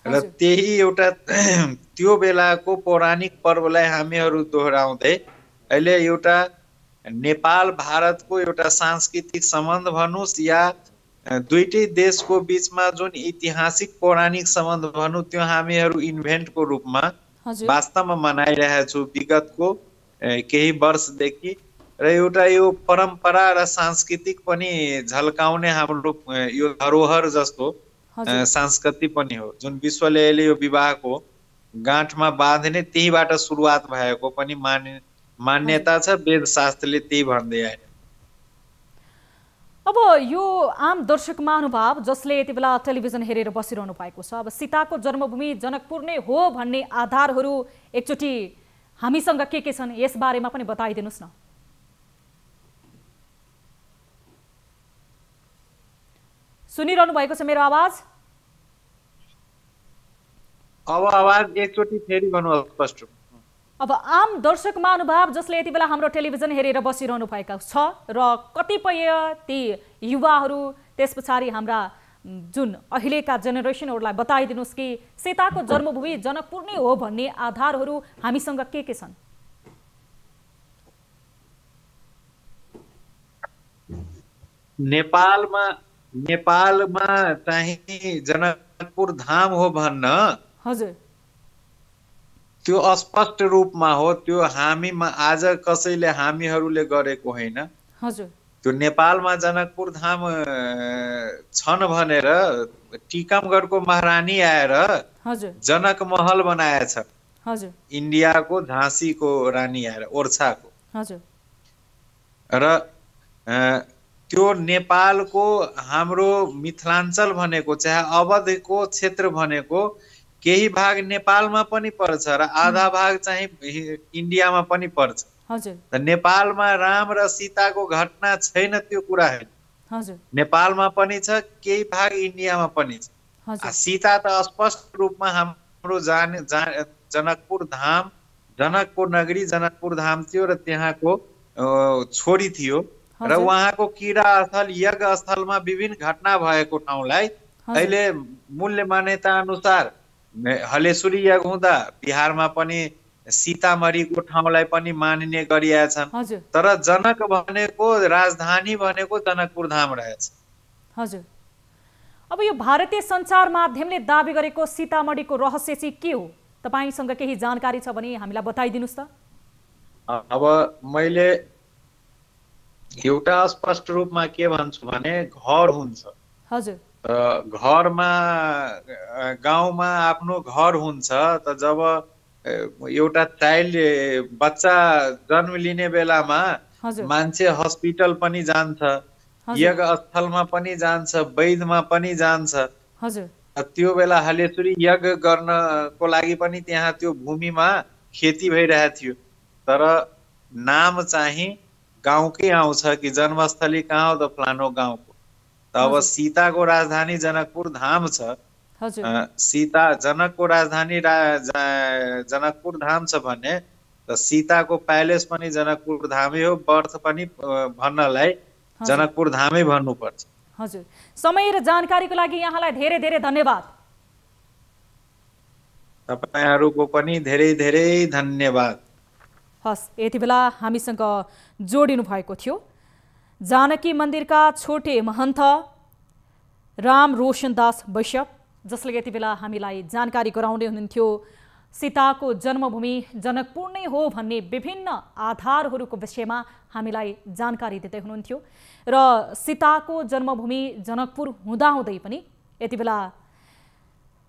र त्यही एउटा त्यो बेलाको पौराणिक पर्वलाई हामीहरू दोहोऱ्याउँदै अहिले एउटा नेपाल भारतको एउटा सांस्कृतिक सम्बन्ध भन्नुस् या दुईटै देशको बीचमा जुन ऐतिहासिक पौराणिक सम्बन्ध भन्नु त्यो हामीहरू इन्भेन्टको रूपमा वास्तवमा मनाइरहेका छौँ विगतको केही वर्षदेखि र एउटा यो परम्परा र सांस्कृतिक पनि झल्काउने हाम्रो यो धरोहर जस्तो संस्कृति पनि हो जुन विश्वले अहिले यो विवाहको गाँठमा बाँध्ने त्यहीबाट सुरुवात भएको पनि मान्यता छ वेदशास्त्रले त्यही भन्दै आए। अब यो आम दर्शक महानुभाव जसले यति बेला टेलिभिजन हेरेर बसिरहनु भएको छ अब सीताको जन्मभूमि जनकपुर नै हो भन्ने आधारहरू एकचोटि हामीसँग के छन् यस बारेमा पनि बताइदिनुस् न। सुनिरहनु भएको छ मेरो आवाज? अब आवाज एकचोटि फेरि भन्नुहोस् स्पष्ट। अब आम दर्शक महानुभाव जसले यति बेला हाम्रो टेलिभिजन हेरेर बसिरहनु भएको छ र कतिपय ती युवाहरू त्यस पछाडि हाम्रा जुन अहिलेका जेनेरेसनहरूलाई बताइदिनुस् कि सीताको जन्मभूमि जनकपुर नै हो भन्ने आधारहरू हामीसँग के छन्? नेपालमा चाहिँ जनकपुर धाम हो भन्न हजुर त्यो अस्पष्ट रूपमा हो त्यो हामीमा आज कसैले हामीहरूले गरेको होइन। हजुर त्यो नेपालमा जनकपुर धाम छन् भनेर टिकमगढको महारानी आएर हजुर जनक महल बनाएछ। हजुर इन्डियाको झाँसीको रानी आएर ओर्छाको। हजुर र त्यो नेपालको हाम्रो मिथिलाञ्चल भनेको चाहे अवधको क्षेत्र भनेको केही भाग नेपालमा पनि पर्छ र आधा भाग चाहिँ इन्डियामा पनि पर्छ। हजुर त नेपालमा राम र सीताको घटना छैन त्यो कुरा होइन। हजुर नेपालमा पनि छ केही भाग इन्डियामा पनि छ। सीता त स्पष्ट रूपमा हाम्रो जनकपुर धाम जनकपुर नगरी जनकपुर धाम थियो र त्यहाँको छोरी थियो र उहाँको किरा स्थल यज्ञ स्थलमा विभिन्न घटना भएको ठाउँलाई अहिले मूल्य मान्यता अनुसार हलेश्वरी यज्ञ हुँदा बिहारमा पनि सीतामढ़ीको ठाउँलाई पनि मानिने गरिएका छन्। तर जनक भनेको राजधानी भनेको जनकपुर धाम रहेछ। हजुर अब यो भारतीय सञ्चार माध्यमले दाबी गरेको सीतामढ़ीको रहस्य चाहिँ के हो? तपाईसँग केही जानकारी छ भने हामीलाई बताइदिनुस् त। अब मैले एउटा स्पष्ट रूपमा के भन्छु भने घर हुन्छ। हजुर घरमा गाउँमा आफ्नो घर हुन्छ त जब एउटा चाइल्ड बच्चा जन्म लिने बेलामा मान्छे हस्पिटल पनि जान्छ, यज्ञ स्थलमा पनि जान्छ, वैदमा पनि जान्छ। त्यो बेला हलेश्वरी यज्ञ गर्नको लागि पनि त्यहाँ त्यो भूमिमा खेती भइरहेको थियो तर नाम चाहिँ गाउँकै आउँछ कि जन्मस्थली कहाँ हो त फलानो गाउँको। अब सीताको राजधानी जनकपुर धाम छ। सीता जनकको राजधानी जनकपुर धाम छ भने त सीताको प्यालेस पनि जनकपुर धामै हो, बर्थ पनि भन्नलाई जनकपुर धामै भन्नुपर्छ। हजुर समय र जानकारीको लागि यहाँलाई धेरै धेरै धन्यवाद। तपाईहरुको पनि धेरै धेरै धन्यवाद। हस् यति बेला हामीसँग जोडिनु भएको थियो जानकी मन्दिरका छोटे महन्त राम रोशन दास वैश्यप जसले यति बेला हामीलाई जानकारी गराउँदै हुनुहुन्थ्यो सीताको जन्मभूमि जनकपुर नै हो भन्ने विभिन्न आधारहरूको विषयमा हामीलाई जानकारी दिँदै हुनुहुन्थ्यो र सीताको जन्मभूमि जनकपुर हुँदाहुँदै पनि यति बेला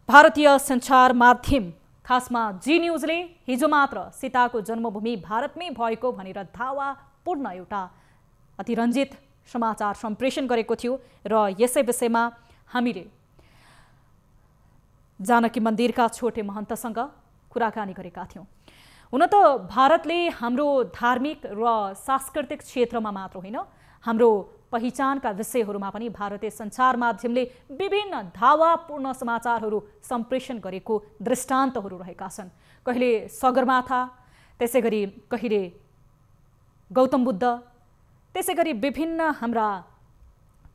भारतीय सञ्चार माध्यम खासमा जी न्यूजले हिजो मात्र सीताको जन्मभूमि भारतमै भएको भनेर दावापूर्ण एउटा अतिरञ्जित समाचार सम्प्रेषण गरेको थियो र यसै विषयमा हामीले जानकी मन्दिरका छोटे महन्तसँग कुराकानी गरेका थियौं। हुन त भारतले हाम्रो धार्मिक र सांस्कृतिक क्षेत्रमा मात्र होइन हाम्रो पहिचानका विषयहरूमा पनि भारतीय सञ्चार माध्यमले विभिन्न धावापूर्ण समाचारहरू सम्प्रेषण गरेको दृष्टान्तहरू रहेका छन्। कहिले सगरमाथा, त्यसै गरी कहिले गौतम बुद्ध, त्यसै गरी विभिन्न हाम्रा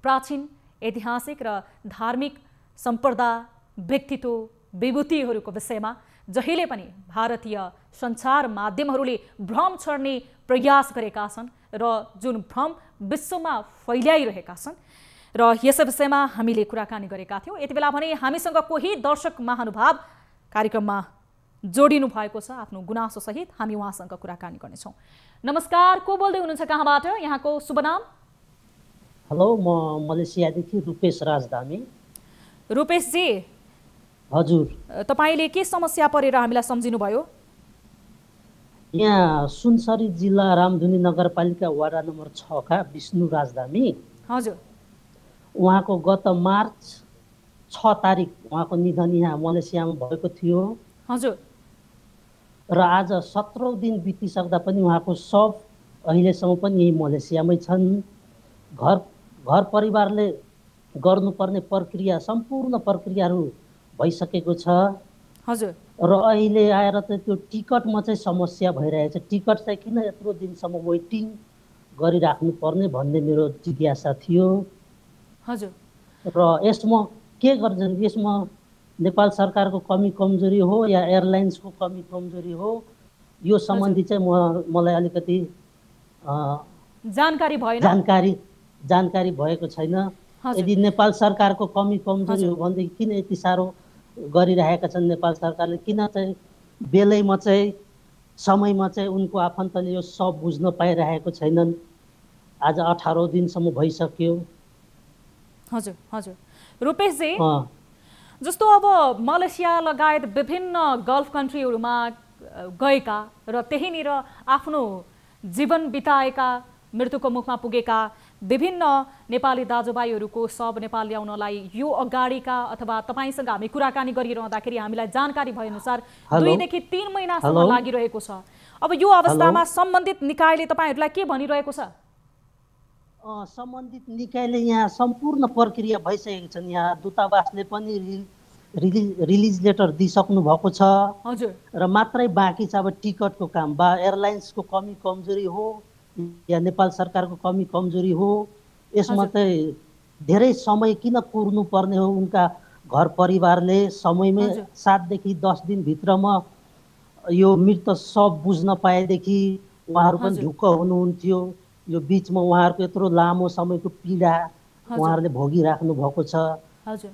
प्राचीन ऐतिहासिक र धार्मिक सम्पदा, व्यक्तित्व, विभूतिहरूको विषयमा जहिले पनि भारतीय सञ्चार माध्यमहरूले भ्रम छर्ने प्रयास गरेका छन् र जुन भ्रम विश्वमा फैल्याइरहेका छन् र यस विषयमा हामीले कुराकानी गरेका थियौँ। यति बेला भने हामीसँग कोही दर्शक महानुभाव कार्यक्रममा जोडिनु भएको छ। आफ्नो गुनासो सहित हामी उहाँसँग कुराकानी गर्नेछौँ। नमस्कार, को बोल्दै हुनुहुन्छ, कहाँबाट, यहाँको शुभ नाम? हेलो, म मलेसियादेखि रूपेश राजधानी। रूपेशजी, हजुर, तपाईले के समस्या परेर हामीलाई सम्झिनु भयो? यहाँ सुनसरी जिल्ला रामधुनी नगरपालिका वडा नम्बर 6 का विष्णु राजधानी। हजुर, उहाँको गत मार्च 6 तारिक उहाँको निधन यहाँ मलेसियामा भएको थियो। हजुर, र आज 17 दिन बितिसक्दा पनि उहाँको शव अहिलेसम्म पनि यही मलेसियामै छन्। घर परिवारले गर्नुपर्ने प्रक्रिया, सम्पूर्ण प्रक्रियाहरू भइसकेको छ। हजुर, र अहिले आएर चाहिँ त्यो टिकटमा चाहिँ समस्या भइरहेछ। टिकट चाहिँ किन यत्रो दिनसम्म वेटिङ गरिराख्नु पर्ने भन्ने मेरो जिज्ञासा थियो। हजुर, र यसमा के गर्छन्? यसमा नेपाल सरकारको कमी कमजोरी हो या एयरलाइन्सको कमी कमजोरी हो? यो सम्बन्धी चाहिँ मलाई अलिकति जानकारी भएन, जानकारी भएको छैन। यदि नेपाल सरकारको कमी कमजोरी हो भनेदेखि किन यति साह्रो गरिरहेका छन् नेपाल सरकारले? किन चाहिँ बेलैमा चाहिँ समयमा चाहिँ उनको आफन्तले यो सब बुझ्न पाइरहेको छैनन्? आज 18 दिनसम्म भइसक्यो। हजुर, हजुर, रूपेशजी, जस्तो अब मलेसिया लगायत विभिन्न गल्फ कन्ट्रीहरूमा गएका र त्यहीँनिर आफ्नो जीवन बिताएका, मृत्युको मुखमा पुगेका विभिन्न नेपाली दाजुभाइहरूको शव नेपाल ल्याउनलाई यो अगाडिका अथवा तपाईँसँग हामी कुराकानी गरिरहँदाखेरि हामीलाई जानकारी भएअनुसार 2 देखि 3 महिनासम्म लागिरहेको छ। अब यो अवस्थामा सम्बन्धित निकायले तपाईँहरूलाई के भनिरहेको छ? सम्बन्धित निकायले यहाँ सम्पूर्ण प्रक्रिया भइसकेको छन्। यहाँ दूतावासले पनि रिलिज लेटर दिइसक्नु भएको छ। हजुर, र मात्रै बाँकी छ अब टिकटको काम। बा एयरलाइन्सको कमी कमजोरी हो या नेपाल सरकारको कमी कमजोरी हो? यसमा चाहिँ धेरै समय किन कुर्नु पर्ने हो? उनका घर परिवारले समयमै 7 देखि 10 दिन भित्रमा यो मृत शव बुझ्न पाएदेखि उहाँहरू पनि ढुक्क हुनुहुन्थ्यो। यो बिचमा उहाँहरूको यत्रो लामो समयको पीडा उहाँहरूले भोगिराख्नु भएको छ। हजुर,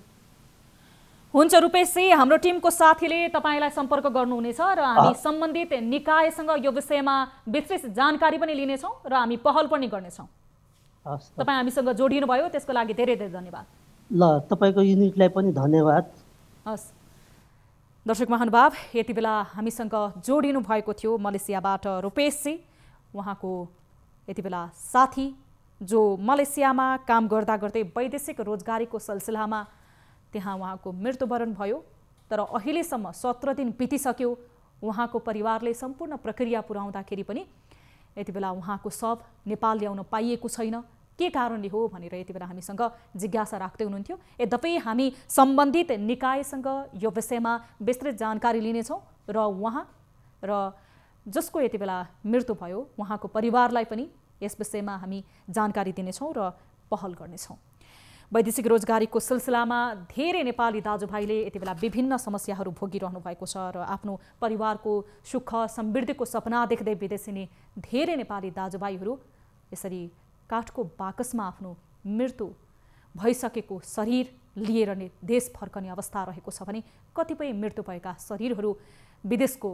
हुन्छ रूपेशजी, हाम्रो टिमको साथीले तपाईँलाई सम्पर्क गर्नुहुनेछ र हामी सम्बन्धित निकायसँग यो विषयमा विशेष जानकारी पनि लिनेछौँ र हामी पहल पनि गर्नेछौँ। तपाईँ हामीसँग जोडिनु भयो, त्यसको लागि धेरै धेरै धन्यवाद। ल, तपाईँको युनिटलाई पनि धन्यवाद। हस्, दर्शक महानुभाव, यति बेला हामीसँग जोडिनु भएको थियो मलेसियाबाट रूपेशजी। उहाँको यति बेला साथी जो मलेसियामा काम गर्दा गर्दै वैदेशिक रोजगारीको सिलसिलामा त्यहाँ उहाँको मृत्युवरण भयो। तर अहिलेसम्म 17 दिन बितिसक्यो। उहाँको परिवारले सम्पूर्ण प्रक्रिया पुर्याउँदाखेरि पनि यति बेला उहाँको शव नेपाल ल्याउन पाइएको छैन। के कारणले हो भनेर यति बेला हामीसँग जिज्ञासा राख्दै हुनुहुन्थ्यो। यद्यपि हामी सम्बन्धित निकायसँग यो विषयमा विस्तृत जानकारी लिनेछौँ र उहाँ र जसको यति बेला मृत्यु भयो उहाँको परिवारलाई पनि यस विषयमा हामी जानकारी दिनेछौँ र पहल गर्नेछौँ। वैदेशिक रोजगारीको सिलसिलामा धेरै नेपाली दाजुभाइले यति बेला विभिन्न समस्याहरू भोगिरहनु भएको छ र आफ्नो परिवारको सुख समृद्धिको सपना देख्दै विदेशिने धेरै नेपाली दाजुभाइहरू यसरी काठको बाकसमा आफ्नो मृत्यु भइसकेको शरीर लिएर नै देश फर्कने अवस्था रहेको छ भने कतिपय मृत्यु भएका शरीरहरू विदेशको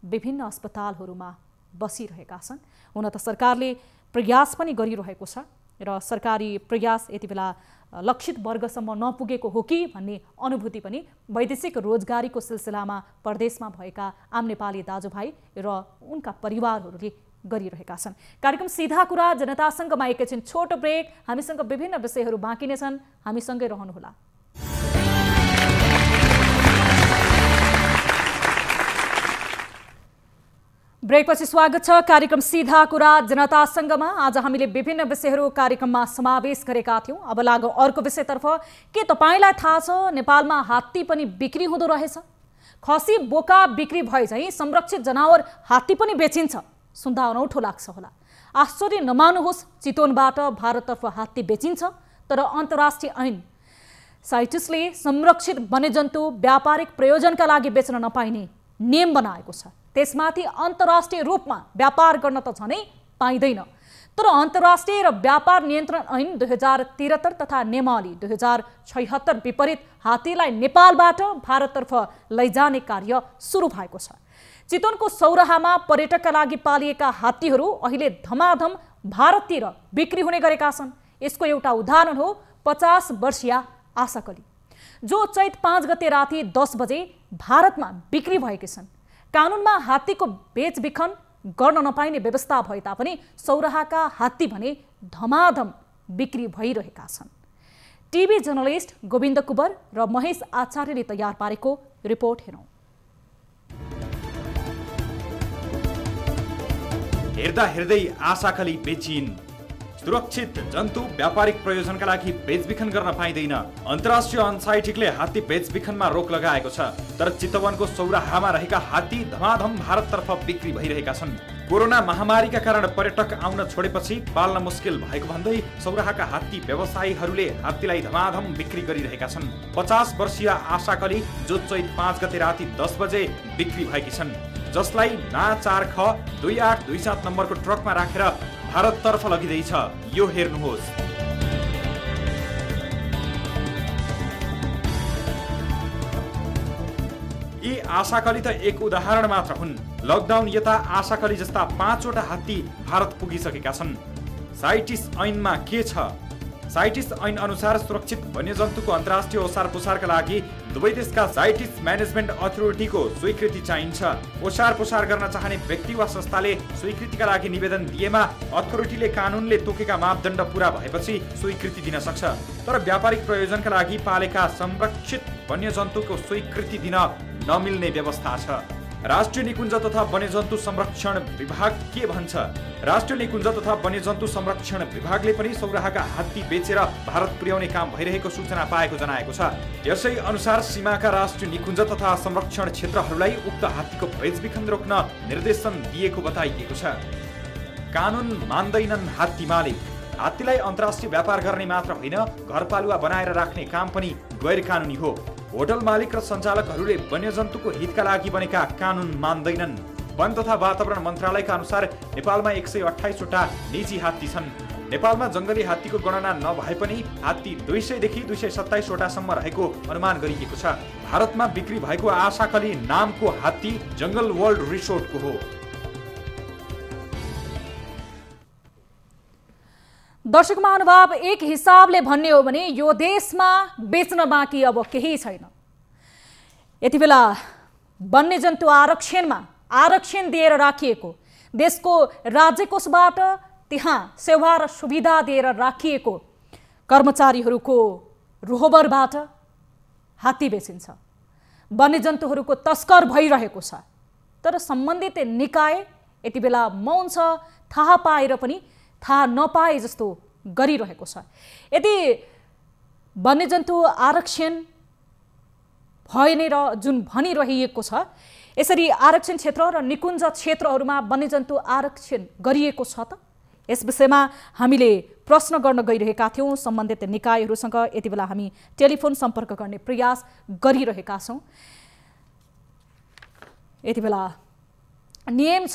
विभिन्न अस्पतालहरूमा बसिरहेका छन्। हुन त सरकारले प्रयास पनि गरिरहेको छ र सरकारी प्रयास यति बेला लक्षित वर्गसम्म नपुगेको हो कि भन्ने अनुभूति पनि वैदेशिक रोजगारीको सिलसिलामा परदेशमा भएका आम नेपाली दाजुभाइ र उनका परिवारहरूले गरिरहेका छन्। कार्यक्रम सीधा कुरा जनतासँगमा एकैछिन छोटो ब्रेक। हामीसँग विभिन्न विषयहरू बाँकी नै छन्, हामीसँगै रहनुहोला। ब्रेकपछि स्वागत छ कार्यक्रम सीधा कुरा जनतासँगमा। आज हामीले विभिन्न विषयहरू कार्यक्रममा समावेश गरेका थियौं। अब लागौं अर्को विषयतर्फ। के तपाईलाई थाहा छ नेपालमा हात्ती पनि बिक्री हुँदो रहेछ? खसी बोका बिक्री भए झैं संरक्षित जनावर हात्ती पनि बेचिन्छ। सुन्दा अनौठो लाग्छ होला। आश्चर्य नमान्नुहोस्, चितवनबाट भारततर्फ हात्ती बेचिन्छ, तर अन्तर्राष्ट्रिय ऐन साइटिसले संरक्षित वन्यजन्तु व्यापारिक प्रयोजनका लागि बेच्न नपाइने नियम बनाएको छ। त्यसमाथि अन्तर्राष्ट्रिय रूपमा व्यापार गर्न त झनै पाइँदैन। तर अन्तर्राष्ट्रिय र व्यापार नियन्त्रण ऐन 2073 तथा नेमाली 2076 विपरीत हात्तीलाई नेपालबाट भारततर्फ लैजाने कार्य सुरु भएको छ। चितवनको सौराहामा पर्यटकका लागि पालिएका हात्तीहरू अहिले धमाधम भारततिर बिक्री हुने गरेका छन्। यसको एउटा उदाहरण हो 50 वर्षीय आशाकली, जो चैत 5 गते राति 10 बजे भारतमा बिक्री भएकी छन्। कानुनमा हात्तीको बेचबिखन गर्न नपाइने व्यवस्था भए तापनि सौराहाका हात्ती भने धमाधम बिक्री भइरहेका छन्। टिभी जर्नलिस्ट गोविन्द कुबर र महेश आचार्यले तयार पारेको रिपोर्ट हेरौं। हेर्दा हेर्दै आशाकली बेचिन्। सुरक्षित जन्तु व्यापारिक प्रयोजनका लागि बेचबिखन गर्न पाइँदैन। अन्तर्राष्ट्रिय अनसाइटिकले हात्ती बेचबिखनमा रोक लगाएको छ। तर चितवनको सौराहामा रहेका हात्ती धमाधम भारततर्फ बिक्री भइरहेका छन्। कोरोना महामारीका कारण पर्यटक आउन छोडेपछि पाल्न मुस्किल भएको भन्दै सौराहाका हात्ती व्यवसायीहरूले हात्तीलाई धमाधम बिक्री गरिरहेका छन्। 50 वर्षीय आशाकली, जो चैत 5 गते राति 10 बजे बिक्री भएकी छन्, जसलाई ना 4 ख 2827 नम्बरको ट्रकमा राखेर भारततर्फ लगिँदैछ। यो हेर्नुहोस्। यी आशाकली त एक उदाहरण मात्र हुन्। लकडाउन यता आशाकली जस्ता 5 वटा हात्ती भारत पुगिसकेका छन्। साइटिस ऐनमा के छ? साइटिस ऐन अनुसार सुरक्षित वन्यजन्तुको अन्तर्राष्ट्रिय ओसार पोसारका लागि दुवै देशका साइटिस म्यानेजमेन्ट अथोरिटीको स्वीकृति चाहिन्छ। ओसार पोसार गर्न चाहने व्यक्ति वा संस्थाले स्वीकृतिका लागि निवेदन दिएमा अथोरिटीले कानुनले तोकेका मापदण्ड पूरा भएपछि स्वीकृति दिन सक्छ। तर व्यापारिक प्रयोजनका लागि पालेका संरक्षित वन्यजन्तुको स्वीकृति दिन नमिल्ने व्यवस्था छ। राष्ट्रिय निकुञ्ज तथा वन्यजन्तु संरक्षण विभाग के भन्छ? राष्ट्रिय निकुञ्ज तथा वन्यजन्तु संरक्षण विभागले पनि सौराहाका हात्ती बेचेर भारत पुर्याउने काम भइरहेको सूचना पाएको जनाएको छ। यसै अनुसार सीमाका राष्ट्रिय निकुञ्ज तथा संरक्षण क्षेत्रहरूलाई उक्त हात्तीको बेचबिखन रोक्न निर्देशन दिएको बताइएको छ। कानुन मान्दैनन् हात्ती मालिक। हात्तीलाई अन्तर्राष्ट्रिय व्यापार गर्ने मात्र होइन, घरपालुवा बनाएर राख्ने काम पनि गैर कानुनी हो। होटल मालिक र सञ्चालकहरूले वन्यजन्तुको हितका लागि बनेका कानुन मान्दैनन्। वन तथा वातावरण मन्त्रालयका अनुसार नेपालमा 128 वटा निजी हात्ती छन्। नेपालमा जङ्गली हात्तीको गणना नभए पनि हात्ती 200 देखि 227 वटासम्म रहेको अनुमान गरिएको छ। भारतमा बिक्री भएको आशाकली नामको हात्ती जङ्गल वर्ल्ड रिसोर्टको हो। दर्शक महानुभाव, एक हिसाबले भन्ने हो भने यो देशमा बेच्न बाँकी अब केही छैन। यति बेला वन्यजन्तु आरक्षणमा आरक्षण दिएर राखिएको, देशको राज्य कोषबाट त्यहाँ सेवा र सुविधा दिएर राखिएको कर्मचारीहरूको रोहबरबाट हात्ती बेचिन्छ। वन्यजन्तुहरूको तस्कर भइरहेको छ। तर सम्बन्धित निकाय यति बेला मौन छ, थाहा पाएर पनि थाहा नपाए जस्तो गरिरहेको छ। यदि वन्यजन्तु आरक्षण भएन र जुन भनिरहेको छ, यसरी आरक्षण क्षेत्र र निकुञ्ज क्षेत्रहरूमा वन्यजन्तु आरक्षण गरिएको छ त? यस विषयमा हामीले प्रश्न गर्न गइरहेका थियौँ सम्बन्धित निकायहरूसँग। यति बेला हामी टेलिफोन सम्पर्क गर्ने प्रयास गरिरहेका छौँ। यति बेला नियम छ,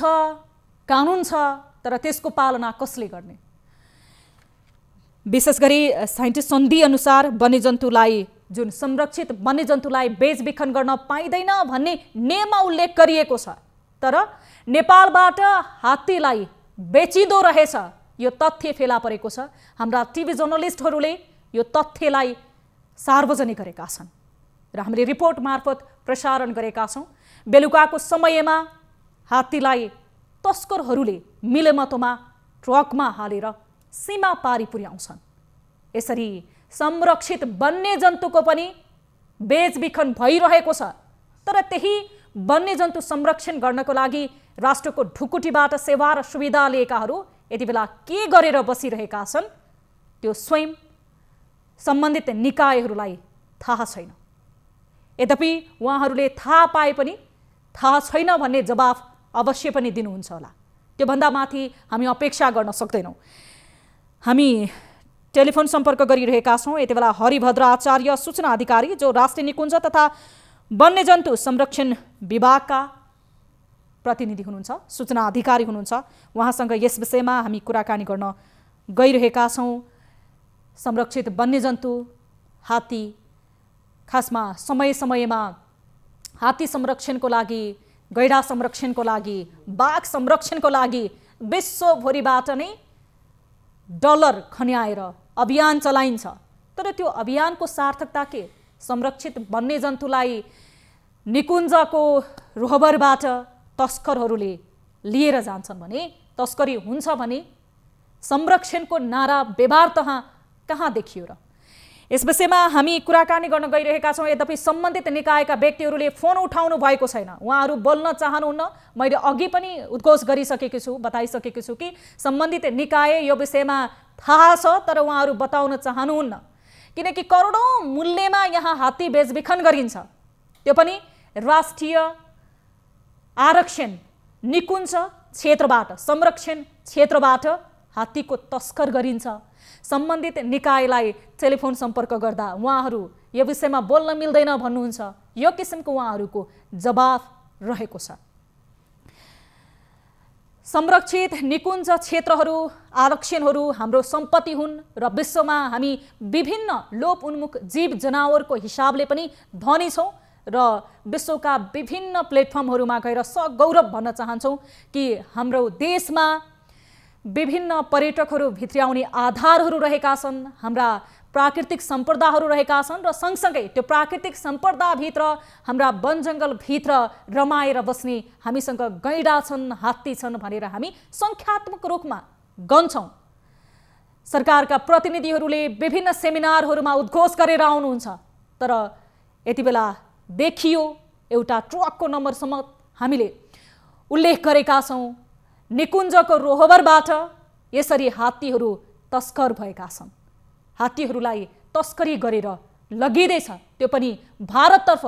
कानुन छ, तर त्यसको पालना कसले गर्ने? विशेष गरी साइन्टिस्ट सन्धि अनुसार वन्यजन्तुलाई, जुन संरक्षित वन्यजन्तुलाई बेचबिखन गर्न पाइँदैन भन्ने नियममा उल्लेख गरिएको छ। तर नेपालबाट हात्तीलाई बेचिँदो रहेछ, यो तथ्य फेला परेको छ। हाम्रा टिभी जर्नलिस्टहरूले यो तथ्यलाई सार्वजनिक गरेका छन् र हामीले रिपोर्ट मार्फत प्रसारण गरेका छौँ। बेलुकाको समयमा हात्तीलाई तस्करहरूले मिलेमतोमा ट्रकमा हालेर सीमा पारी पुर्याउँछन्। यसरी संरक्षित वन्यजन्तुको पनि बेचबिखन भइरहेको छ। तर त्यही वन्यजन्तु संरक्षण गर्नको लागि राष्ट्रको ढुकुटीबाट सेवा र सुविधा लिएकाहरू यति बेला के गरेर बसिरहेका छन् त्यो स्वयं सम्बन्धित निकायहरूलाई थाहा छैन। यद्यपि उहाँहरूले थाहा पाए पनि थाहा छैन भन्ने जवाफ अवश्य पनि दिनुहुन्छ होला। त्योभन्दा माथि हामी अपेक्षा गर्न सक्दैनौँ। हामी टेलिफोन सम्पर्क गरिरहेका छौँ यति बेला हरिभद्र आचार्य, सूचना अधिकारी, जो राष्ट्रिय निकुञ्ज तथा वन्यजन्तु संरक्षण विभागका प्रतिनिधि हुनुहुन्छ, सूचना अधिकारी हुनुहुन्छ। उहाँसँग यस विषयमा हामी कुराकानी गर्न गइरहेका छौँ। संरक्षित वन्यजन्तु हात्ती, खासमा समय समयमा हात्ती संरक्षणको लागि, गैडा संरक्षणको लागि, बाघ संरक्षणको लागि विश्वभरिबाट नै डलर खन्याएर अभियान चलाइन्छ। तर त्यो अभियानको सार्थकता के? संरक्षित वन्यजन्तुलाई निकुञ्जको रोहबरबाट तस्करहरूले लिएर जान्छन् भने, तस्करी हुन्छ भने संरक्षणको नारा व्यवहार कहाँ देखियो र? यस विषयमा हामी कुराकानी गर्न गइरहेका छौँ। यद्यपि सम्बन्धित निकायका व्यक्तिहरूले फोन उठाउनु भएको छैन। उहाँहरू बोल्न चाहनुहुन्न। मैले अघि पनि उद्घोष गरिसकेकी छु, बताइसकेकी छु कि सम्बन्धित निकाय यो विषयमा थाहा छ तर उहाँहरू बताउन चाहनुहुन्न, किनकि करोडौँ मूल्यमा यहाँ हात्ती बेचबिखन गरिन्छ। त्यो पनि राष्ट्रिय आरक्षण निकुञ्ज क्षेत्रबाट, संरक्षण क्षेत्रबाट हात्तीको तस्कर गरिन्छ। सम्बन्धित निकायलाई टेलिफोन सम्पर्क गर्दा उहाँहरू यो विषयमा बोल्न मिल्दैन भन्नुहुन्छ। यो किसिमको उहाँहरूको जवाफ रहेको छ। संरक्षित निकुञ्ज क्षेत्रहरू, आरक्षणहरू हाम्रो सम्पत्ति हुन् र विश्वमा हामी विभिन्न लोप उन्मुख जीव जनावरको हिसाबले पनि धनी छौँ र विश्वका विभिन्न प्लेटफर्महरूमा गएर सगौरव भन्न चाहन्छौँ कि हाम्रो देशमा विभिन्न पर्यटकहरू भित्र्याउने आधारहरू रहेका छन्, हाम्रा प्राकृतिक सम्पदाहरू रहेका छन् र सँगसँगै त्यो प्राकृतिक सम्पदाभित्र, हाम्रा वन जङ्गलभित्र रमाएर बस्ने हामीसँग गैडा छन्, हात्ती छन् भनेर हामी सङ्ख्यात्मक रूपमा गन्छौँ। सरकारका प्रतिनिधिहरूले विभिन्न सेमिनारहरूमा उद्घोष गरेर आउनुहुन्छ, तर यति बेला देखियो एउटा ट्रकको नम्बरसम्म हामीले उल्लेख गरेका छौँ। निकुञ्जको रोहबरबाट यसरी हात्तीहरू तस्कर भएका छन्। हात्तीहरूलाई तस्करी गरेर लगिँदैछ, त्यो पनि भारततर्फ।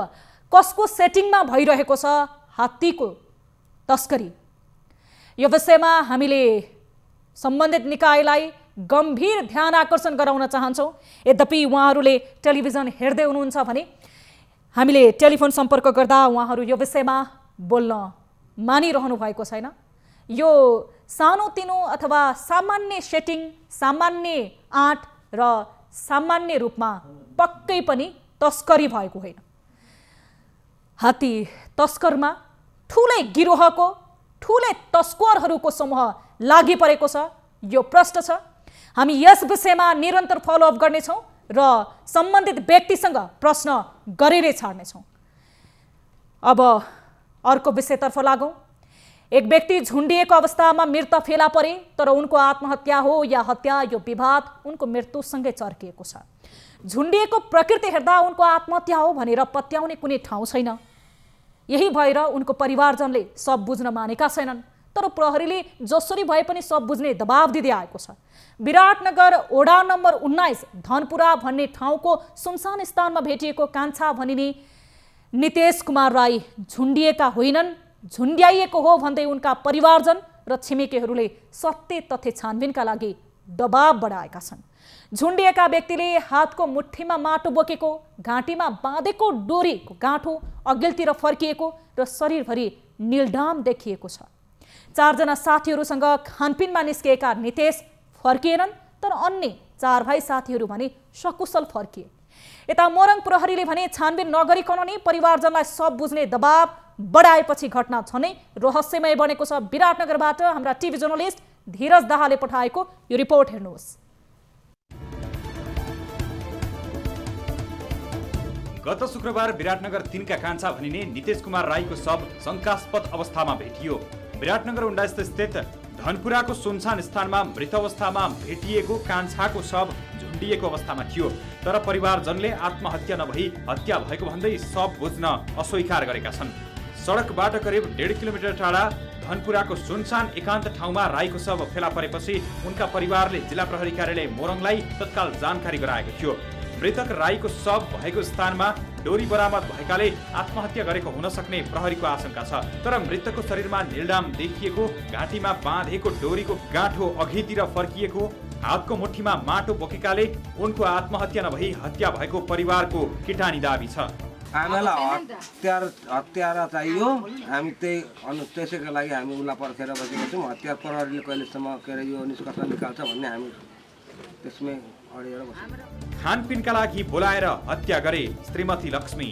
कसको सेटिङमा भइरहेको छ हात्तीको तस्करी? यो विषयमा हामीले सम्बन्धित निकायलाई गम्भीर ध्यान आकर्षण गराउन चाहन्छौँ। यद्यपि उहाँहरूले टेलिभिजन हेर्दै हुनुहुन्छ भने हामीले टेलिफोन सम्पर्क गर्दा उहाँहरू यो विषयमा बोल्न मानिरहनु भएको छैन। यो सानोतिनो अथवा सामान्य सेटिङ, सामान्य आँट र सामान्य रूपमा पक्कै पनि तस्करी भएको होइन। हात्ती तस्करमा ठुलै गिरोहको, ठुलै तस्करहरूको समूह लागि परेको छ। यो प्रश्न छ। हामी यस विषयमा निरन्तर फलोअप गर्नेछौँ र सम्बन्धित व्यक्तिसँग प्रश्न गरेरै छाड्नेछौँ। अब अर्को विषयतर्फ लागौँ। एक व्यक्ति झुन्डिएको अवस्थामा मृत फेला परे, तर उनको आत्महत्या हो या हत्या, यो विवाद उनको मृत्युसँगै चर्किएको छ। झुन्डिएको प्रकृति हेर्दा उनको आत्महत्या हो भनेर पत्याउने कुनै ठाउँ छैन। यही भएर उनको परिवारजनले सब बुझ्न मानेका छैनन्, तर प्रहरीले जसरी भए पनि सब बुझ्ने दबाब दिँदै आएको छ। विराटनगर वडा नम्बर 19 धनपुरा भन्ने ठाउँको सुनसान स्थानमा भेटिएको कान्छा भनिने नितेश कुमार राई झुन्डिएका होइनन्, झुन्ड्याइएको हो भन्दै उनका परिवारजन र छिमेकीहरूले सत्य तथ्य छानबिनका लागि दबाब बढाएका छन्। झुन्डिएका व्यक्तिले हातको मुठीमा माटो बोकेको, घाँटीमा बाँधेको डोरीको गाँठो अघिल्तिर फर्किएको र शरीरभरि नीलडाम देखिएको छ। 4 जना साथीहरूसँग खानपिनमा निस्किएका नितेश फर्किएनन्, तर अन्य 4 भाइ साथीहरू भने सकुशल फर्किए। यता मोरङ प्रहरीले भने छानबिन नगरिकन नै परिवारजनलाई सब बुझ्ने दबाब बढाएपछि घटना झनै रहस्यमय बनेको छ। विराटनगरबाट हाम्रा टिभी जर्नलिस्ट धीरज दाहालले पठाएको यो रिपोर्ट हेर्नुहोस्। गत शुक्रबार विराटनगर 3 का कान्छा भनिने नितेश कुमार राईको शव शंकास्पद अवस्थामा भेटियो। विराटनगर 19 स्थित धनपुराको सुनसान स्थानमा मृत अवस्थामा भेटिएको कान्छाको शव झुन्डिएको अवस्थामा थियो, तर परिवारजनले आत्महत्या नभई हत्या भएको भन्दै शव बुझ्न अस्वीकार गरेका छन्। सडकबाट करिब 1.5 किलोमिटर टाढा धनपुराको सुनसान एकान्त ठाउँमा राईको शव फेला परेपछि उनका परिवारले जिल्ला प्रहरी कार्यालय मोरङलाई तत्काल जानकारी गराएको थियो। मृतक राईको शव भएको स्थानमा डोरी बरामद भएकाले आत्महत्या गरेको हुन सक्ने प्रहरीको आशंका छ। तर मृतकको शरीरमा निलडाम देखिएको, घाँटीमा बाँधेको डोरीको गाँठो अघितिर फर्किएको, हातको मुठीमा माटो बोकेकाले उनको आत्महत्या नभई हत्या भएको परिवारको किटानी दाबी छ। हामीलाई हत्यारा चाहियो, हामी त्यसैको लागि हामी उसलाई पर्खेर बसेका छौँ। हत्यार प्रहरीले कहिलेसम्म के अरे यो निष्कर्ष निकाल्छ भन्ने हामी त्यसमै अडेर बस्छौँ। खानपिनका लागि बोलाएर हत्या गरे श्रीमती लक्ष्मी।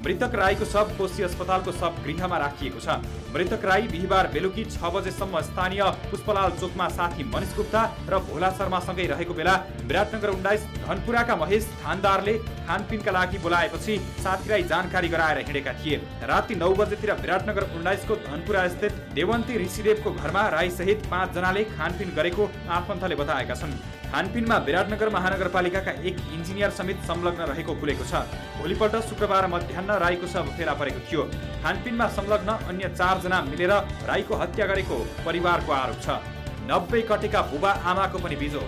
मृतक राईको शव कोशी अस्पतालको शव गृहमा राखिएको छ। मृतक राई बिहिबार बेलुकी 6 बजेसम्म स्थानीय पुष्पलाल चोकमा साथी मनिष गुप्ता र भोला शर्मासँगै रहेको बेला विराटनगर 19 धनपुराका महेश थानदारले खानपिनका लागि बोलाएपछि साथीलाई जानकारी गराएर हिँडेका थिए। राति 9 बजेतिर विराटनगर 19 को धनपुरा स्थित देवन्ती ऋषिदेवको घरमा राई सहित 5 जनाले खानपिन गरेको आफन्तले बताएका छन्। खानपिनमा विराटनगर महानगरपालिकाका एक इन्जिनियर समेत संलग्न रहेको खुलेको छ। भोलिपल्ट शुक्रबार मध्याह्न राईको शव फेला परेको थियो। खानपिनमा संलग्न अन्य 4 जना मिलेर राईको हत्या गरेको परिवारको आरोप छ। 90 कटेका बुबा आमाको पनि बिजो।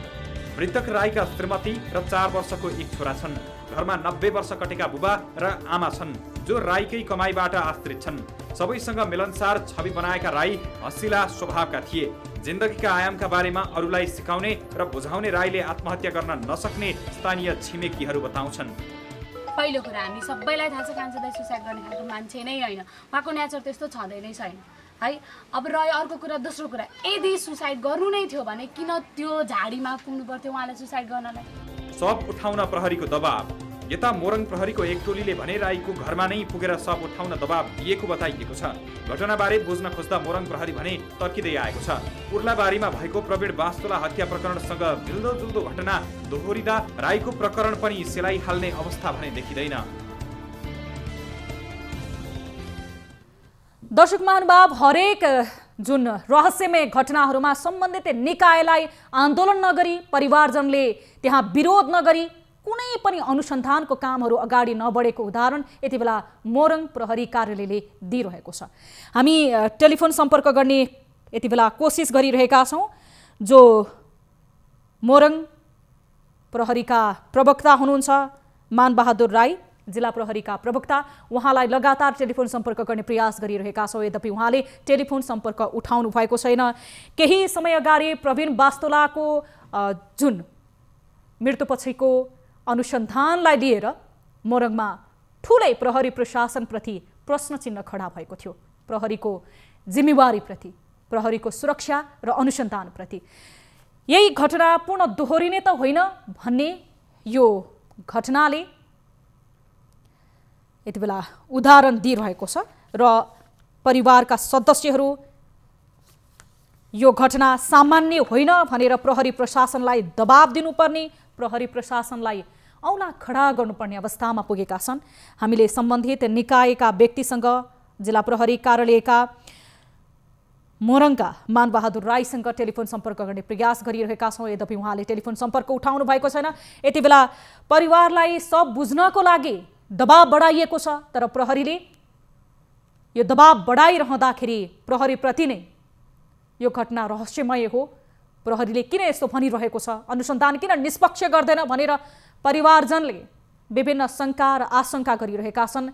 मृतक राईका श्रीमती र 4 वर्षको एक छोरा छन्। घरमा 90 वर्ष कटेका बुबा र आमा छन् जो राईकै कमाईबाट आश्रित छन्। सबैसँग मिलनसार छवि बनाएका राई हँसिला स्वभावका थिए। जिन्दगीका आयामका बारेमा अरूलाई सिकाउने र बुझाउने राईले आत्महत्या गर्न नसक्ने स्थानीय छिमेकीहरू बताउँछन्। पहिलो कुरा हामी सबैलाई थाहा छ कान्छा दाइ सुसाइड गर्ने खालको मान्छे नै होइन, उहाँको नेचर त्यस्तो छँदै नै छैन है। अब रह्यो अर्को कुरा, दोस्रो कुरा, यदि सुसाइड गर्नु नै थियो भने किन त्यो झाडीमा पुग्नु पर्थ्यो उहाँलाई सुसाइड गर्नलाई? शव उठाउन प्रहरीको दबाब। यता मोरङ प्रहरीको एक टोलीले भने राईको घरमा नै पुगेर शव उठाउन दबाब दिएको बताइएको छ। घटनाबारे बुझ्न खोज्दा मोरङ प्रहरी भने तर्किँदै आएको छ। उर्लाबारीमा भएको प्रवीण वास्तोला हत्या प्रकरणसँग मिल्दोजुल्दो घटना दोहोरिँदा राईको प्रकरण पनि सेलाइ हाल्ने अवस्था भने देखिँदैन। दर्शक महानुभाव, हरेक जुन रहस्यमय घटनाहरूमा सम्बन्धित निकायलाई आन्दोलन नगरी, परिवारजनले त्यहाँ विरोध नगरी कुनै पनि अनुसन्धानको कामहरू अगाडि नबढेको उदाहरण यति बेला मोरङ प्रहरी कार्यालयले दिइरहेको छ। हामी टेलिफोन सम्पर्क गर्ने यति बेला कोसिस गरिरहेका छौँ। जो मोरङ प्रहरीका प्रवक्ता हुनुहुन्छ मानबहादुर राई, जिल्ला प्रहरीका प्रवक्ता, उहाँलाई लगातार टेलिफोन सम्पर्क गर्ने प्रयास गरिरहेका छौँ। यद्यपि उहाँले टेलिफोन सम्पर्क उठाउनु भएको छैन। केही समय अगाडि प्रवीण वास्तोलाको जुन मृत्युपछिको अनुसन्धानलाई लिएर मोरङमा ठुलै प्रहरी प्रशासनप्रति प्रश्न चिन्ह खडा भएको थियो। प्रहरीको जिम्मेवारीप्रति, प्रहरीको सुरक्षा र अनुसन्धानप्रति। यही घटना पुनः दोहोरिने त होइन भन्ने यो घटनाले यति बेला उदाहरण दिइरहेको छ र परिवारका सदस्यहरू यो घटना सामान्य होइन भनेर प्रहरी प्रशासनलाई दबाब दिनुपर्ने, प्रहरी प्रशासनलाई औला खडा गर्नुपर्ने अवस्थामा पुगेका छन्। हामीले सम्बन्धित निकायका व्यक्तिसँग, जिल्ला प्रहरी कार्यालयका मोरङका मानबहादुर राईसँग टेलिफोन सम्पर्क गर्ने प्रयास गरिरहेका छौँ। यद्यपि उहाँले टेलिफोन सम्पर्क उठाउनु भएको छैन। यति बेला परिवारलाई सब बुझ्नको लागि दबाब बढाइएको छ, तर प्रहरीले यो दबाब बढाइरहँदाखेरि प्रहरीप्रति नै यो घटना रहस्यमय हो, प्रहरीले किन यस्तो भनिरहेको छ, अनुसन्धान किन निष्पक्ष गर्दैन भनेर परिवारजनले विभिन्न शङ्का र आशंका गरिरहेका छन्।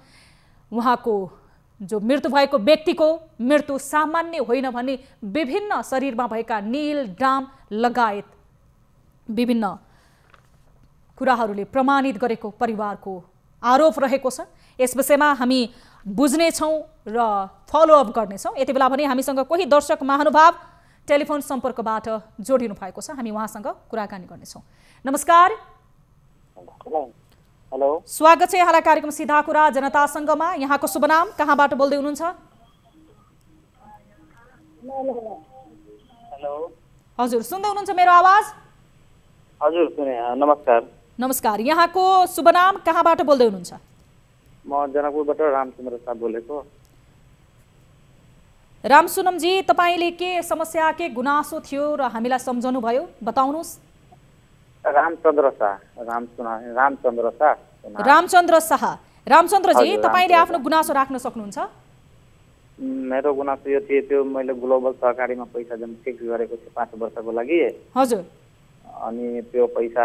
उहाँको जो मृत्यु भएको व्यक्तिको मृत्यु सामान्य होइन भन्ने विभिन्न शरीरमा भएका नील डाम लगायत विभिन्न कुराहरूले प्रमाणित गरेको परिवारको आरोप रहेको छ। यस विषयमा हामी बुझ्नेछौँ र फलोअप गर्नेछौँ। यति बेला भने हामीसँग कोही दर्शक महानुभाव टेलिफोन सम्पर्कबाट जोडिनु भएको छ। हामी उहाँसँग कुराकानी गर्नेछौँ। नमस्कार। हेलो, स्वागत छ यहाँलाई कार्यक्रम सीधा कुरा जनतासँगमा। यहाँको शुभ नाम, कहाँबाट बोल्दै हुनुहुन्छ? हेलो, हजुर सुन्दै हुनुहुन्छ मेरो आवाज? हजुर सुने। नमस्कार। नमस्कार, यहाँको शुभ नाम, कहाँबाट बोल्दै हुनुहुन्छ? म जनकपुरबाट रामचन्द्र शाह बोलेको। रामसुनमजी, तपाईँले के समस्या, के गुनासो थियो र हामीलाई सम्झाउनु भयो, बताउनुहोस्। रामचन्द्र शाह। रामचन्द्रजी, तपाईँले आफ्नो गुनासो राख्न सक्नुहुन्छ। मेरो गुनासो यो थियो, त्यो मैले ग्लोबल सहकारीमा पैसा जम्मा फिक्स गरेको थिएँ 5 वर्षको लागि। हजुर। अनि त्यो पैसा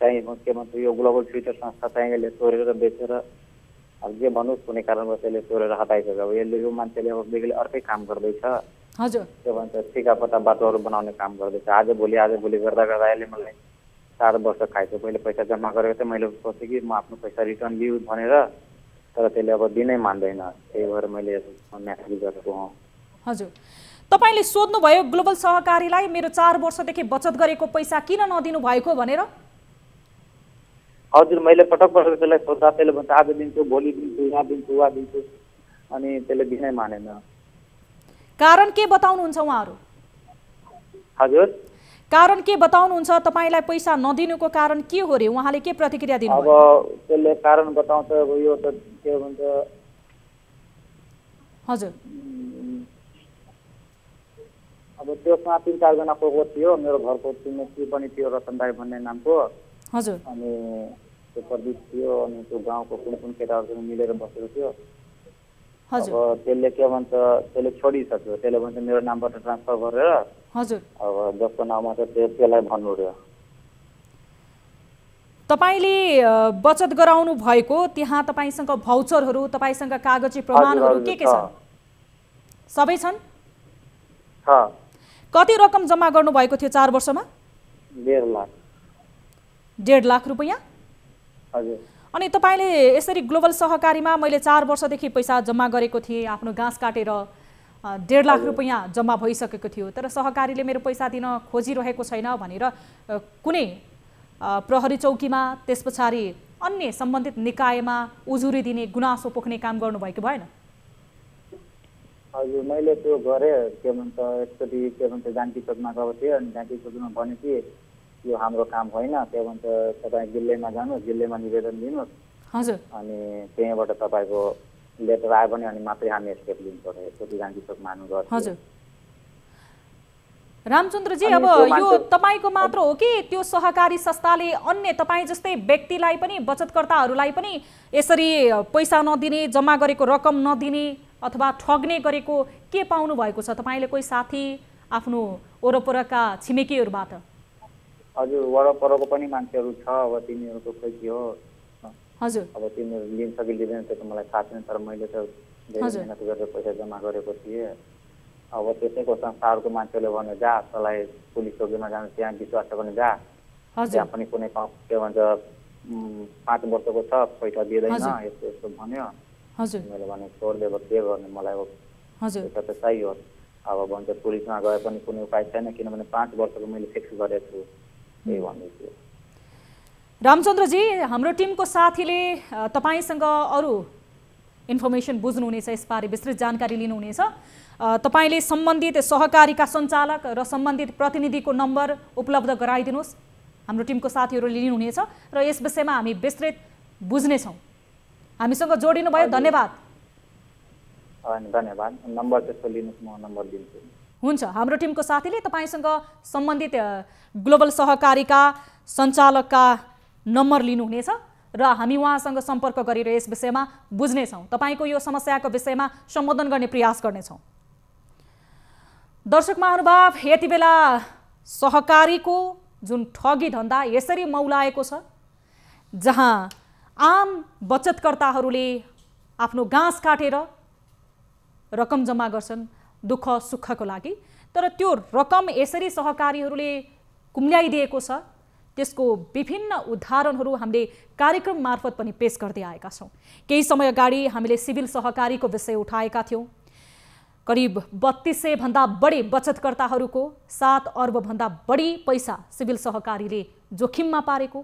चाहिँ के भन्छ यो ग्लोबल फ्युचर संस्था चाहिँ यसले तोडेर बेचेर अब जे भन्नुहोस् कुनै कारणवश यसले तोडेर हटाइसक्यो। अब यसले यो मान्छेले अब बेग्लै अर्कै काम गर्दैछ। हजुर। के भन्छ ठिकापट्टा बाटोहरू बनाउने काम गर्दैछ। आज भोलि गर्दा गर्दा यसले मलाई 4 वर्ष खाइसक्यो। पहिले पैसा जम्मा गरेको थिएँ, मैले सोचेँ कि म आफ्नो पैसा रिटर्न लिऊ भनेर, तर त्यसले अब दिनै मान्दैन। त्यही भएर मैले म्यासेज गरेको हुँ। हजुर। तपाईले सोध्नुभयो ग्लोबल सहकारीलाई मेरो 4 वर्षदेखि बचत गरेको पैसा किन नदिनु भएको भनेर? हजुर, मैले पटक पटक त्यसलाई सोध्दा त्यसले भन्छ आज दिन्छु, भोलि दिन्छु, यहाँ दिन्छु, उहाँ दिन्छु, अनि त्यसले दिनै मानेन। कारण के बताउनुहुन्छ उहाँहरू? हजुर, कारण के बताउनुहुन्छ? तपाईलाई पैसा नदिनुको कारण के हो रे? उहाँले के प्रतिक्रिया दिनुभयो? अब त्यसले कारण बताउँछ अब यो त के भन्छ। हजुर। अब त्यसमा 3-4 जना को थियो, मेरो घरको छिमेकी पनि थियो, रतन दाई भन्ने नामको। हजुर। अनि त्यो प्रदीप थियो, अनि त्यो गाउँको कुन केटाहरूसँग मिलेर बसेको थियो। हजुर। अब त्यसले के भन्छ, त्यसले छोडिसक्यो। त्यसले भन्छ मेरो नामबाट ट्रान्सफर गरेर। हजुर। अब जसको नाममा छ त्यसलाई भन्नु र्यो। तपाईले बचत गराउनु भएको त्यहाँ तपाईसँग भाउचरहरू, तपाईसँग कागजी प्रमाणहरू के छन्? सबै छन्? कति रकम जम्मा गर्नु भएको थियो 4 वर्षमा? 1.5 लाख। 1.5 लाख रुपैयाँ? हजुर। अनि तपाईले यसरी ग्लोबल सहकारीमा मैले 4 वर्षदेखि पैसा जम्मा गरेको थिएँ, आफ्नो घाँस काटेर 1.5 लाख रुपैयाँ जम्मा भइसकेको थियो, तर सहकारीले मेरो पैसा दिन खोजिरहेको छैन भनेर कुनै प्रहरी चौकीमा, त्यस पछाडि अन्य सम्बन्धित निकायमा उजुरी दिने, गुनासो पोख्ने काम गर्नुभएको भएन? हजुर, मैले त्यो गरेँ। के भन्छ एकचोटि के भन्छ जानकी चोकमा गएको थिएँ, अनि जानकी चोकमा भने कि यो हाम्रो काम होइन, के भन्छ तपाईँ जिल्लामा जानुहोस्, जिल्लामा निवेदन दिनुहोस्। हजुर। अनि त्यहीँबाट तपाईँको लेटर आयो भने अनि मात्रै हामी स्टेप लिनुपर्छ। एकचोटि जानकी चोकमा हाल्नु गर्थ्यो। हजुर। रामचन्द्रजी, अब यो तपाईको मात्र हो कि त्यो सहकारी संस्थाले अन्य तपाईँ जस्तै व्यक्तिलाई पनि, बचतकर्ताहरूलाई पनि यसरी पैसा नदिने, जम्मा गरेको रकम नदिने अथवा ठग्ने गरेको के पाउनु भएको छ? तपाईले कोही साथी, आफ्नो वरपरका छिमेकीहरूबाट? हजुर, वरपरको पनि मान्छेहरू छ। अब तिनीहरूको खोइ के हो। हजुर। अब तिनीहरू लिन्छ कि लिँदैन त्यो त मलाई थाहा छैन, तर मैले त धेरै मेहनत गरेर पैसा जम्मा गरेको थिएँ। अब त्यसैको संस्थाहरूको मान्छेले भन्यो जा तँलाई पुलिस चौकीमा जानु, त्यहाँ विश्वास छ भने जा, त्यहाँ पनि कुनै के भन्छ 5 वर्षको छ, पैसा दिँदैन, यस्तो यस्तो भन्यो। हजुर। मैले भने छोडिदियो, अब के गर्ने, मलाई अब पैसा त चाहियो। अब भन्छ पुलिसमा गए पनि कुनै उपाय छैन, किनभने 5 वर्षको मैले फिक्स गरेको छु। त्यही भन्दैछु। रामचन्द्रजी, हाम्रो टिमको साथीले तपाईसँग अरू इन्फर्मेसन बुझ्नुहुनेछ, यसबारे विस्तृत जानकारी लिनुहुनेछ। तपाईले सम्बन्धित सहकारीका सञ्चालक र सम्बन्धित प्रतिनिधिको नम्बर उपलब्ध गराइदिनुहोस्। हाम्रो टिमको साथीहरूले लिनुहुनेछ र यस विषयमा हामी विस्तृत बुझ्नेछौँ। हामीसँग जोडिनु भयो, धन्यवाद। धन्यवाद। नम्बर त्यसको लिनुहोस्, म नम्बर दिन्छु। हुन्छ। हाम्रो टिमको साथीले तपाईसँग सम्बन्धित ग्लोबल सहकारीका सञ्चालकका नम्बर लिनुहुनेछ र हामी उहाँसँग सम्पर्क गरेर यस विषयमा बुझ्नेछौँ। तपाईको यो समस्याको विषयमा सम्बोधन गर्ने प्रयास गर्नेछौँ। दर्शक महानुभाव, यति बेला सहकारीको जुन ठगी धन्दा यसरी मौलाएको छ, जहाँ आम बचतकर्ताहरूले आफ्नो घाँस काटेर रकम जम्मा गर्छन् दुःख सुखको लागि, तर त्यो रकम यसरी सहकारीहरूले कुम्ल्याइदिएको छ, त्यसको विभिन्न उदाहरणहरू हामीले कार्यक्रम मार्फत पनि पेश गर्दै आएका छौँ। केही समय अगाडि हामीले सिभिल सहकारीको विषय उठाएका थियौँ। करिब 3200 भन्दा बढी बचतकर्ताहरूको 7 अर्ब भन्दा बढी पैसा सिभिल सहकारीले जोखिममा पारेको।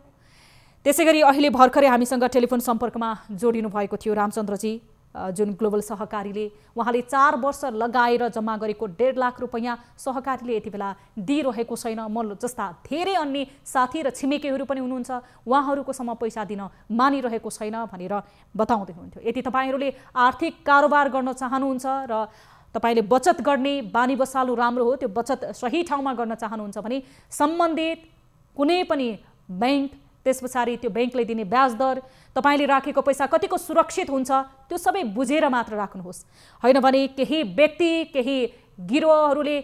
त्यसैगरी अहिले भर्खरै हामीसँग टेलिफोन सम्पर्कमा जोडिनु भएको थियो रामचन्द्रजी, जुन ग्लोबल सहकारीले उहाँले 4 वर्ष लगाएर जम्मा गरेको 1.5 लाख रुपैयाँ सहकारीले यति बेला दिइरहेको छैन। म जस्ता धेरै अन्य साथी र छिमेकीहरू पनि हुनुहुन्छ, उहाँहरूकोसम्म पैसा दिन मानिरहेको छैन भनेर बताउँदै हुनुहुन्थ्यो। यदि तपाईँहरूले आर्थिक कारोबार गर्न चाहनुहुन्छ र तपाईले बचत गर्ने बानी बसाल्नु राम्रो हो, त्यो बचत सही ठाउँमा गर्न चाहनुहुन्छ भने सम्बन्धित कुनै पनि बैंक, त्यस पछाडि त्यो ब्याङ्कले दिने ब्याज दर, तपाईँले राखेको पैसा कतिको सुरक्षित हुन्छ, त्यो सबै बुझेर मात्र राख्नुहोस्। होइन भने केही व्यक्ति, केही गिरोहहरूले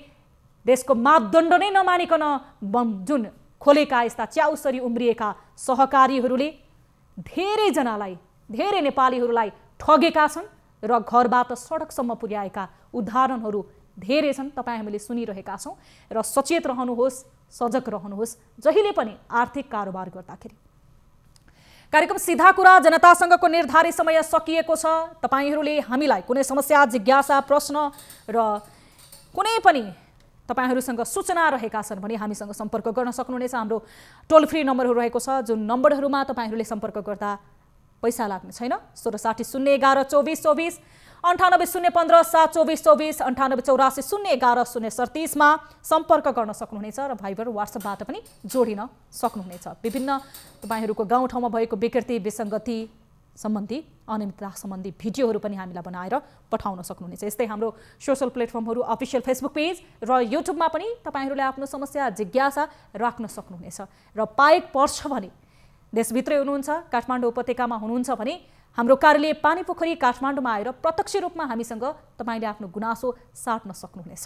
देशको मापदण्ड नै नमानिकन जुन खोलेका यस्ता च्याउसरी उम्रिएका सहकारीहरूले धेरैजनालाई, धेरै नेपालीहरूलाई ठगेका छन् र घरबाट सडकसम्म पुर्याएका उदाहरणहरू धेरै छन्। तपाईँ हामीले सुनिरहेका छौँ र सचेत रहनुहोस्, सजग रहनुहोस् जहिले पनि आर्थिक कारोबार गर्दाखेरि। कार्यक्रम सीधा कुरा जनतासँगको निर्धारित समय सकिएको छ। तपाईहरूले हामीलाई कुनै समस्या, जिज्ञासा, प्रश्न र कुनै पनि तपाईहरूसँग सूचना रहेका छन् भने हामीसँग सम्पर्क गर्न सक्नुहुनेछ। हाम्रो टोल फ्री नम्बरहरू रहेको छ, जुन नम्बरहरूमा तपाईँहरूले सम्पर्क गर्दा पैसा लाग्ने छैन। 1660 011 24 24, 98 015 7 24 24, 98 84 011 037 मा सम्पर्क गर्न सक्नुहुनेछ र भाइबर व्हाट्सएपबाट पनि जोडिन सक्नुहुनेछ। विभिन्न तपाईहरूको गाउँठाउँमा भएको विकृति, विसङ्गति सम्बन्धी, अनियमितता सम्बन्धी भिडियोहरू पनि हामीलाई बनाएर पठाउन सक्नुहुनेछ। यस्तै हाम्रो सोसल प्लेटफर्महरू, अफिसियल फेसबुक पेज र युट्युबमा पनि तपाईँहरूले आफ्नो समस्या, जिज्ञासा राख्न सक्नुहुनेछ। र पाएक पर्छ भने देशभित्रै हुनुहुन्छ, काठमाडौँ उपत्यकामा हुनुहुन्छ भने हाम्रो कार्यालय पानीपोखरी काठमाडौँमा आएर प्रत्यक्ष रूपमा हामीसँग तपाईँले आफ्नो गुनासो साट्न सक्नुहुनेछ।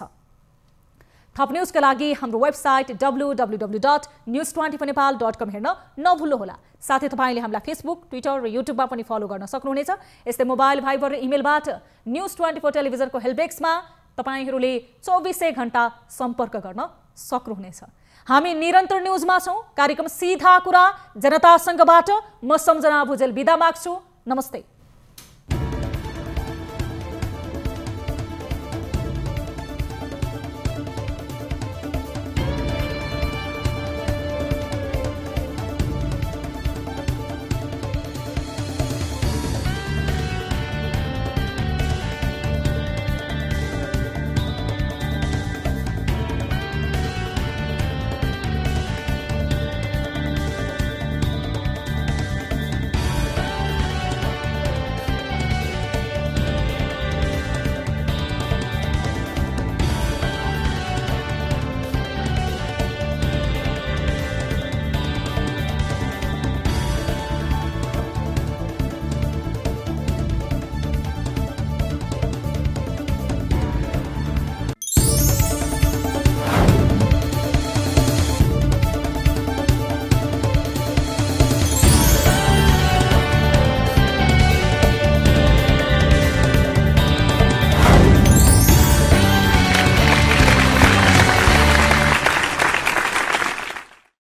थप न्युजका लागि हाम्रो वेबसाइट www.news24nepal.com हेर्न नभुल्नुहोला। साथै तपाईँले हामीलाई फेसबुक, ट्विटर र युट्युबमा पनि फलो गर्न सक्नुहुनेछ। यस्तै मोबाइल, भाइबर र इमेलबाट न्युज24 टेलिभिजनको हेल्पडेस्कमा तपाईँहरूले 24 घण्टा सम्पर्क गर्न सक्नुहुनेछ। हामी निरन्तर न्युजमा छौँ। कार्यक्रम सीधा कुरा जनतासँगबाट म सम्झना भुजेल बिदा माग्छु। नमस्ते।